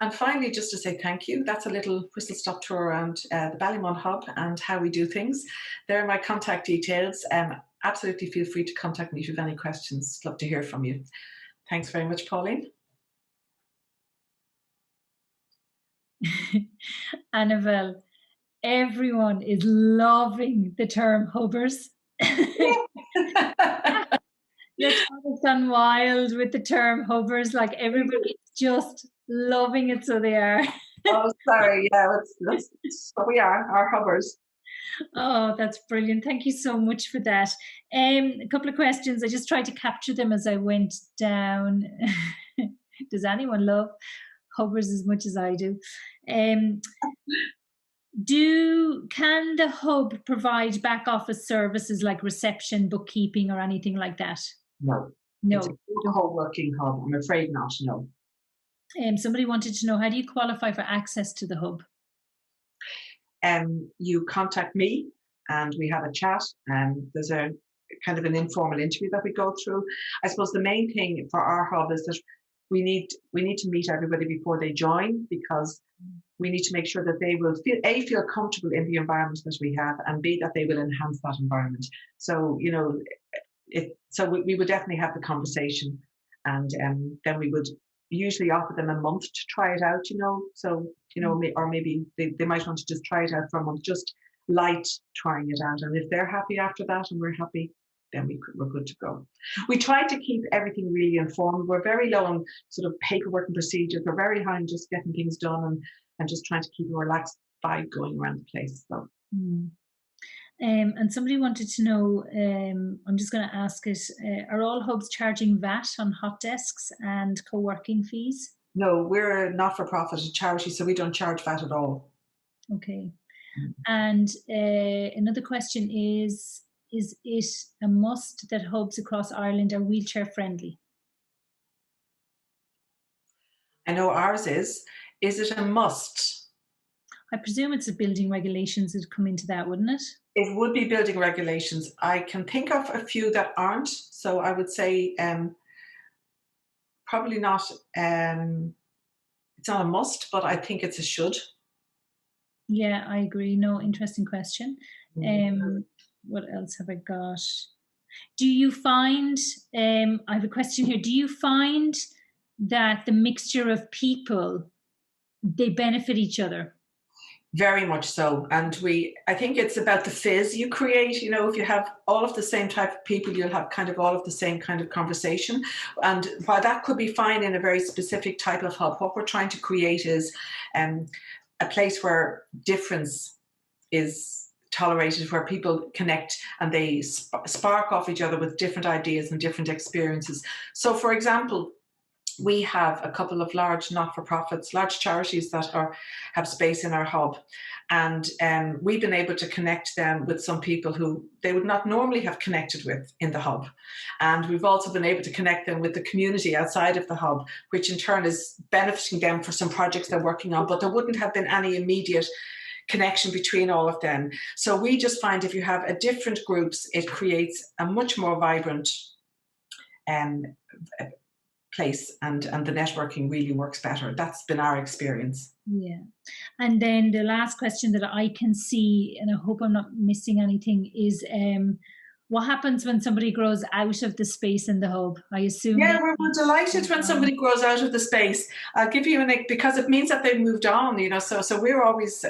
And finally, just to say thank you, that's a little whistle-stop tour around the Ballymun Hub and how we do things. There are my contact details. Absolutely feel free to contact me if you have any questions. Love to hear from you. Thanks very much, Pauline. Annabelle, everyone is loving the term hubbers. The chat has gone wild with the term hubbers. Like everybody's just loving it, so they are. Oh, sorry. Yeah, that's what we are, our hubbers. Oh, that's brilliant. Thank you so much for that. A couple of questions. I just tried to capture them as I went down. Does anyone love hubbers as much as I do? Can the hub provide back office services like reception, bookkeeping, or anything like that? No. It's a good whole working hub. I'm afraid not, no. Somebody wanted to know, how do you qualify for access to the hub? You contact me and we have a chat, and there's a kind of an informal interview that we go through. I suppose the main thing for our hub is that we need to meet everybody before they join, because we need to make sure that they will feel comfortable in the environment that we have, and B, that they will enhance that environment. So, you know, we would definitely have the conversation, and then we would usually offer them a month to try it out, you know. So, you know, or maybe they might want to just try it out for a month, just light trying it out. And if they're happy after that and we're happy, then we're good to go. We try to keep everything really informed. We're very low on sort of paperwork and procedures. We're very high on just getting things done and just trying to keep a relaxed vibe going around the place. So. And somebody wanted to know, I'm just going to ask it, are all hubs charging VAT on hot desks and co-working fees? No, we're a not-for-profit charity, so we don't charge VAT at all. Okay. And another question is it a must that hubs across Ireland are wheelchair friendly? I know ours is. Is it a must? I presume it's the building regulations that come into that, wouldn't it? It would be building regulations. I can think of a few that aren't. So I would say probably not. It's not a must, but I think it's a should. Yeah, I agree. No, interesting question. What else have I got? Do you find, I have a question here. Do you find that the mixture of people, they benefit each other? Very much so. And I think it's about the fizz you create. You know, if you have all of the same type of people, you'll have kind of all of the same kind of conversation. And while that could be fine in a very specific type of hub, what we're trying to create is a place where difference is tolerated, where people connect and they spark off each other with different ideas and different experiences. So, for example, we have a couple of large not-for-profits, large charities that have space in our hub. And we've been able to connect them with some people who they would not normally have connected with in the hub. And we've also been able to connect them with the community outside of the hub, which in turn is benefiting them for some projects they're working on, but there wouldn't have been any immediate connection between all of them. So we just find if you have a different groups, it creates a much more vibrant place, and the networking really works better. That's been our experience. Yeah. And then the last question that I can see, and I hope I'm not missing anything, is what happens when somebody grows out of the space in the hub? I assume. Yeah, we're delighted when somebody grows out of the space. I'll give you because it means that they've moved on, you know. So we're always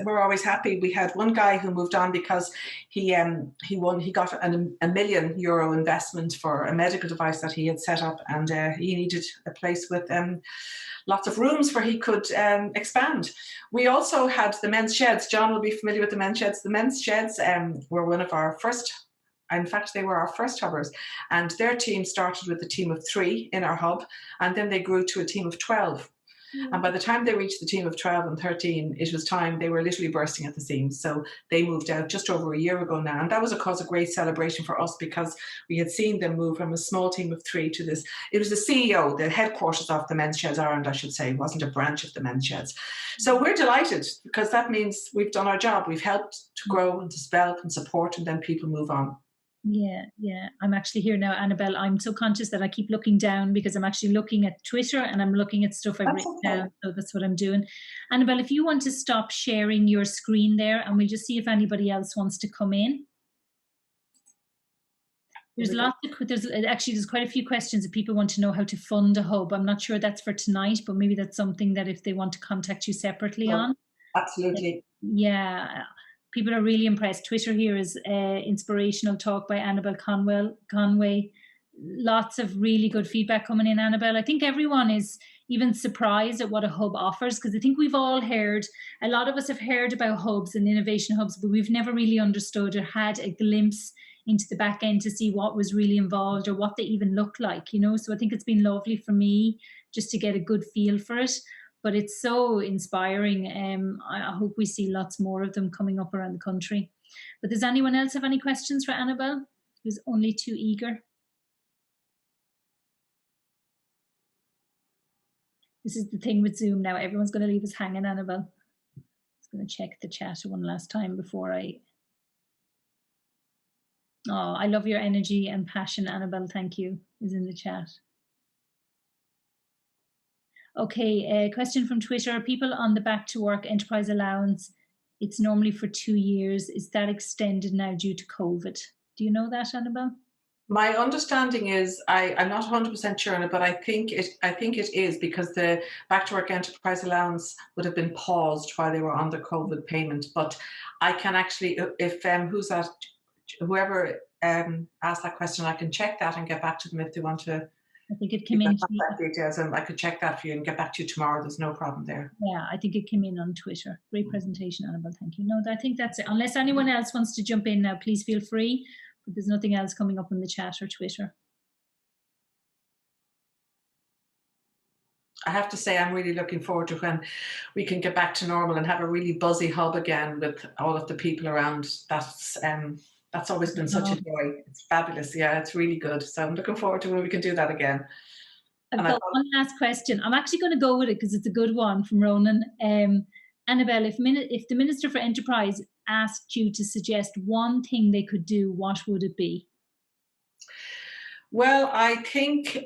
happy. We had one guy who moved on because he got a €1 million investment for a medical device that he had set up, and he needed a place with lots of rooms where he could expand. We also had the men's sheds. John will be familiar with the men's sheds. The men's sheds were one of our first. In fact, they were our first hubbers, and their team started with a team of 3 in our hub, and then they grew to a team of 12. And by the time they reached the team of 12 and 13, it was time. They were literally bursting at the seams. So they moved out just over a year ago now. And that was a cause of great celebration for us, because we had seen them move from a small team of 3 to this. It was the CEO, the headquarters of the Men's Sheds Ireland, I should say. It wasn't a branch of the Men's Sheds. So we're delighted, because that means we've done our job. We've helped to grow and to develop and support, and then people move on. Yeah, yeah. I'm actually here now, Annabelle. I'm so conscious that I keep looking down because I'm actually looking at Twitter and I'm looking at stuff I've That's written okay. down. So that's what I'm doing. Annabelle, if you want to stop sharing your screen there, and we'll just see if anybody else wants to come in. There's there's quite a few questions that people want to know how to fund a hub. I'm not sure that's for tonight, but maybe that's something that if they want to contact you separately on. Absolutely. Yeah, people are really impressed. Twitter here is inspirational talk by Annabelle Conway. Lots of really good feedback coming in, Annabelle. I think everyone is even surprised at what a hub offers, because I think we've all heard, a lot of us have heard about hubs and innovation hubs, but we've never really understood or had a glimpse into the back end to see what was really involved or what they even look like, you know. So I think it's been lovely for me just to get a good feel for it. But it's so inspiring. I hope we see lots more of them coming up around the country. But does anyone else have any questions for Annabelle, who's only too eager? This is the thing with Zoom now. Everyone's going to leave us hanging, Annabelle. I'm just going to check the chat one last time before I... Oh, I love your energy and passion, Annabelle. Thank you, is in the chat. Okay, a question from Twitter. People on the Back to Work Enterprise Allowance, it's normally for 2 years. Is that extended now due to COVID? Do you know that, Annabelle? My understanding is, I'm not 100% sure on it, but I think it is, because the Back to Work Enterprise Allowance would have been paused while they were on the COVID payment. But I can actually, if whoever asked that question, I can check that and get back to them if they want to. I think it came in. Details, and I could check that for you and get back to you tomorrow. There's no problem there. Yeah, I think it came in on Twitter. Great presentation, Annabelle. Thank you. No, I think that's it. Unless anyone else wants to jump in now, please feel free. But there's nothing else coming up in the chat or Twitter. I have to say, I'm really looking forward to when we can get back to normal and have a really buzzy hub again with all of the people around. That's always been such a joy. It's fabulous. Yeah, it's really good. So I'm looking forward to when we can do that again. I've got one last question. I'm actually going to go with it because it's a good one from Ronan. Annabelle, if the Minister for Enterprise asked you to suggest one thing they could do, what would it be? Well, I think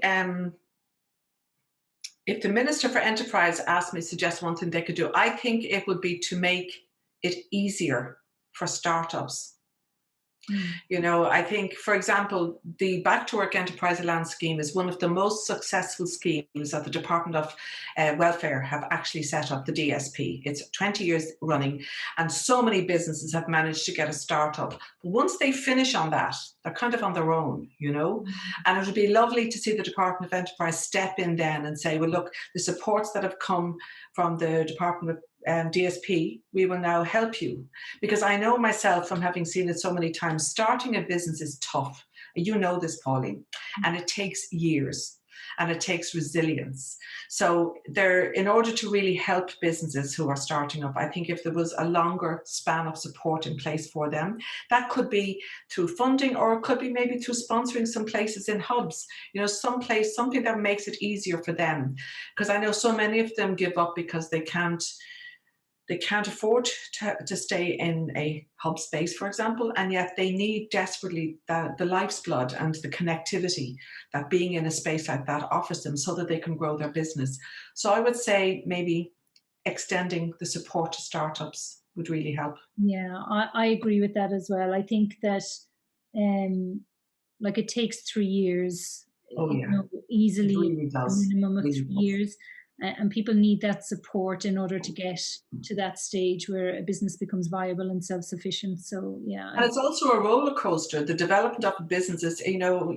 if the Minister for Enterprise asked me to suggest one thing they could do, I think it would be to make it easier for startups. You know, I think, for example, the Back to Work Enterprise Allowance scheme is one of the most successful schemes that the Department of Welfare have actually set up, the DSP. It's 20 years running, and so many businesses have managed to get a startup. But once they finish on that, they're kind of on their own, you know, and it would be lovely to see the Department of Enterprise step in then and say, well, look, the supports that have come from the Department of DSP, we will now help you. Because I know myself from having seen it so many times, starting a business is tough. You know this, Pauline, and it takes years and it takes resilience. So in order to really help businesses who are starting up, I think if there was a longer span of support in place for them, that could be through funding, or it could be maybe through sponsoring some places in hubs, you know, something that makes it easier for them. Because I know so many of them give up because they can't afford to stay in a hub space, for example, and yet they need desperately the life's blood and the connectivity that being in a space like that offers them so that they can grow their business. So I would say maybe extending the support to startups would really help. Yeah, I agree with that as well. I think that like it takes 3 years, you know, easily, really a minimum of 3 years. And people need that support in order to get to that stage where a business becomes viable and self-sufficient. So, yeah. And it's also a roller coaster. The development of a business is, you know,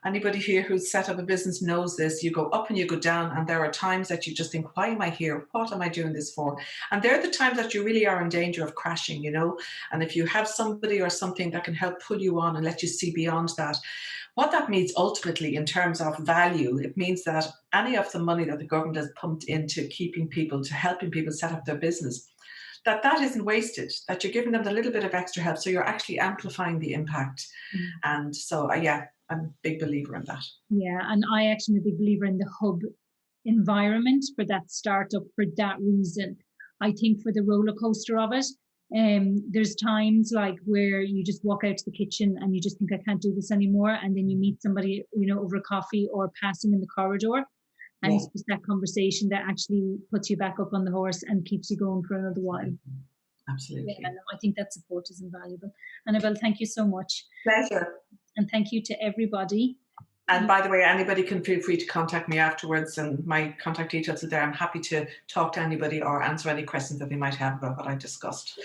anybody here who's set up a business knows this. You go up and you go down, and there are times that you just think, why am I here? What am I doing this for? And they're the times that you really are in danger of crashing, you know. And if you have somebody or something that can help pull you on and let you see beyond that, what that means ultimately in terms of value, it means that any of the money that the government has pumped into keeping people, to helping people set up their business, that isn't wasted, that you're giving them a little bit of extra help. So you're actually amplifying the impact. And so, yeah, I'm a big believer in that. Yeah, and I actually am a big believer in the hub environment for that startup for that reason. I think for the roller coaster of it, There's times like where you just walk out to the kitchen and you just think, I can't do this anymore. And then you meet somebody, over a coffee or passing in the corridor. And it's just that conversation that actually puts you back up on the horse and keeps you going for another while. Absolutely. Yeah, no, I think that support is invaluable. Annabelle, thank you so much. Pleasure. And thank you to everybody. And by the way, anybody can feel free to contact me afterwards, and my contact details are there. I'm happy to talk to anybody or answer any questions that they might have about what I discussed.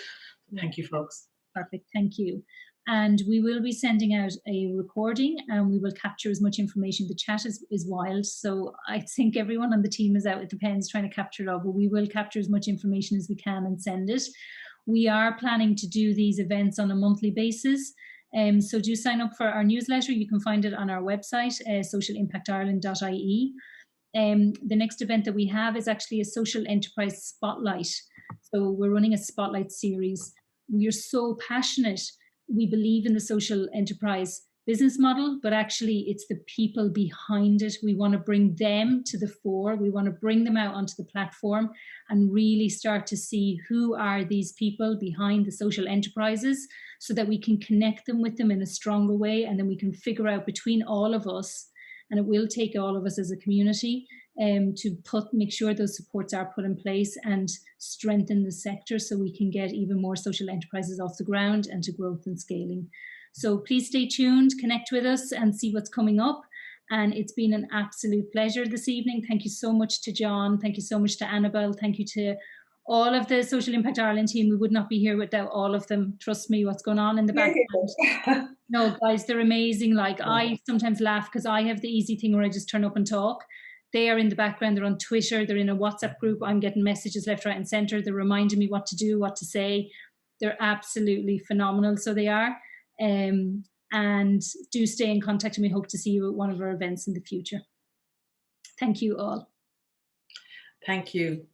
Thank you, folks. Perfect. Thank you. And we will be sending out a recording, and we will capture as much information. The chat is wild, so I think everyone on the team is out with the pens trying to capture it all, but we will capture as much information as we can and send it. We are planning to do these events on a monthly basis. So do sign up for our newsletter. You can find it on our website, socialimpactireland.ie. The next event that we have is actually a social enterprise spotlight. So we're running a spotlight series. We are so passionate. We believe in the social enterprise business model, but actually it's the people behind it. We want to bring them to the fore. We want to bring them out onto the platform and really start to see who are these people behind the social enterprises, so that we can connect them with them in a stronger way. And then we can figure out between all of us, and it will take all of us as a community, to make sure those supports are put in place and strengthen the sector so we can get even more social enterprises off the ground and to growth and scaling. So please stay tuned, connect with us and see what's coming up. And it's been an absolute pleasure this evening. Thank you so much to John. Thank you so much to Annabelle. Thank you to all of the Social Impact Ireland team. We would not be here without all of them. Trust me, what's going on in the background. No, guys, they're amazing. Like, I sometimes laugh because I have the easy thing where I just turn up and talk. They are in the background. They're on Twitter. They're in a WhatsApp group. I'm getting messages left, right and center. They're reminding me what to do, what to say. They're absolutely phenomenal. So they are. And do stay in contact, and we hope to see you at one of our events in the future. Thank you all. Thank you.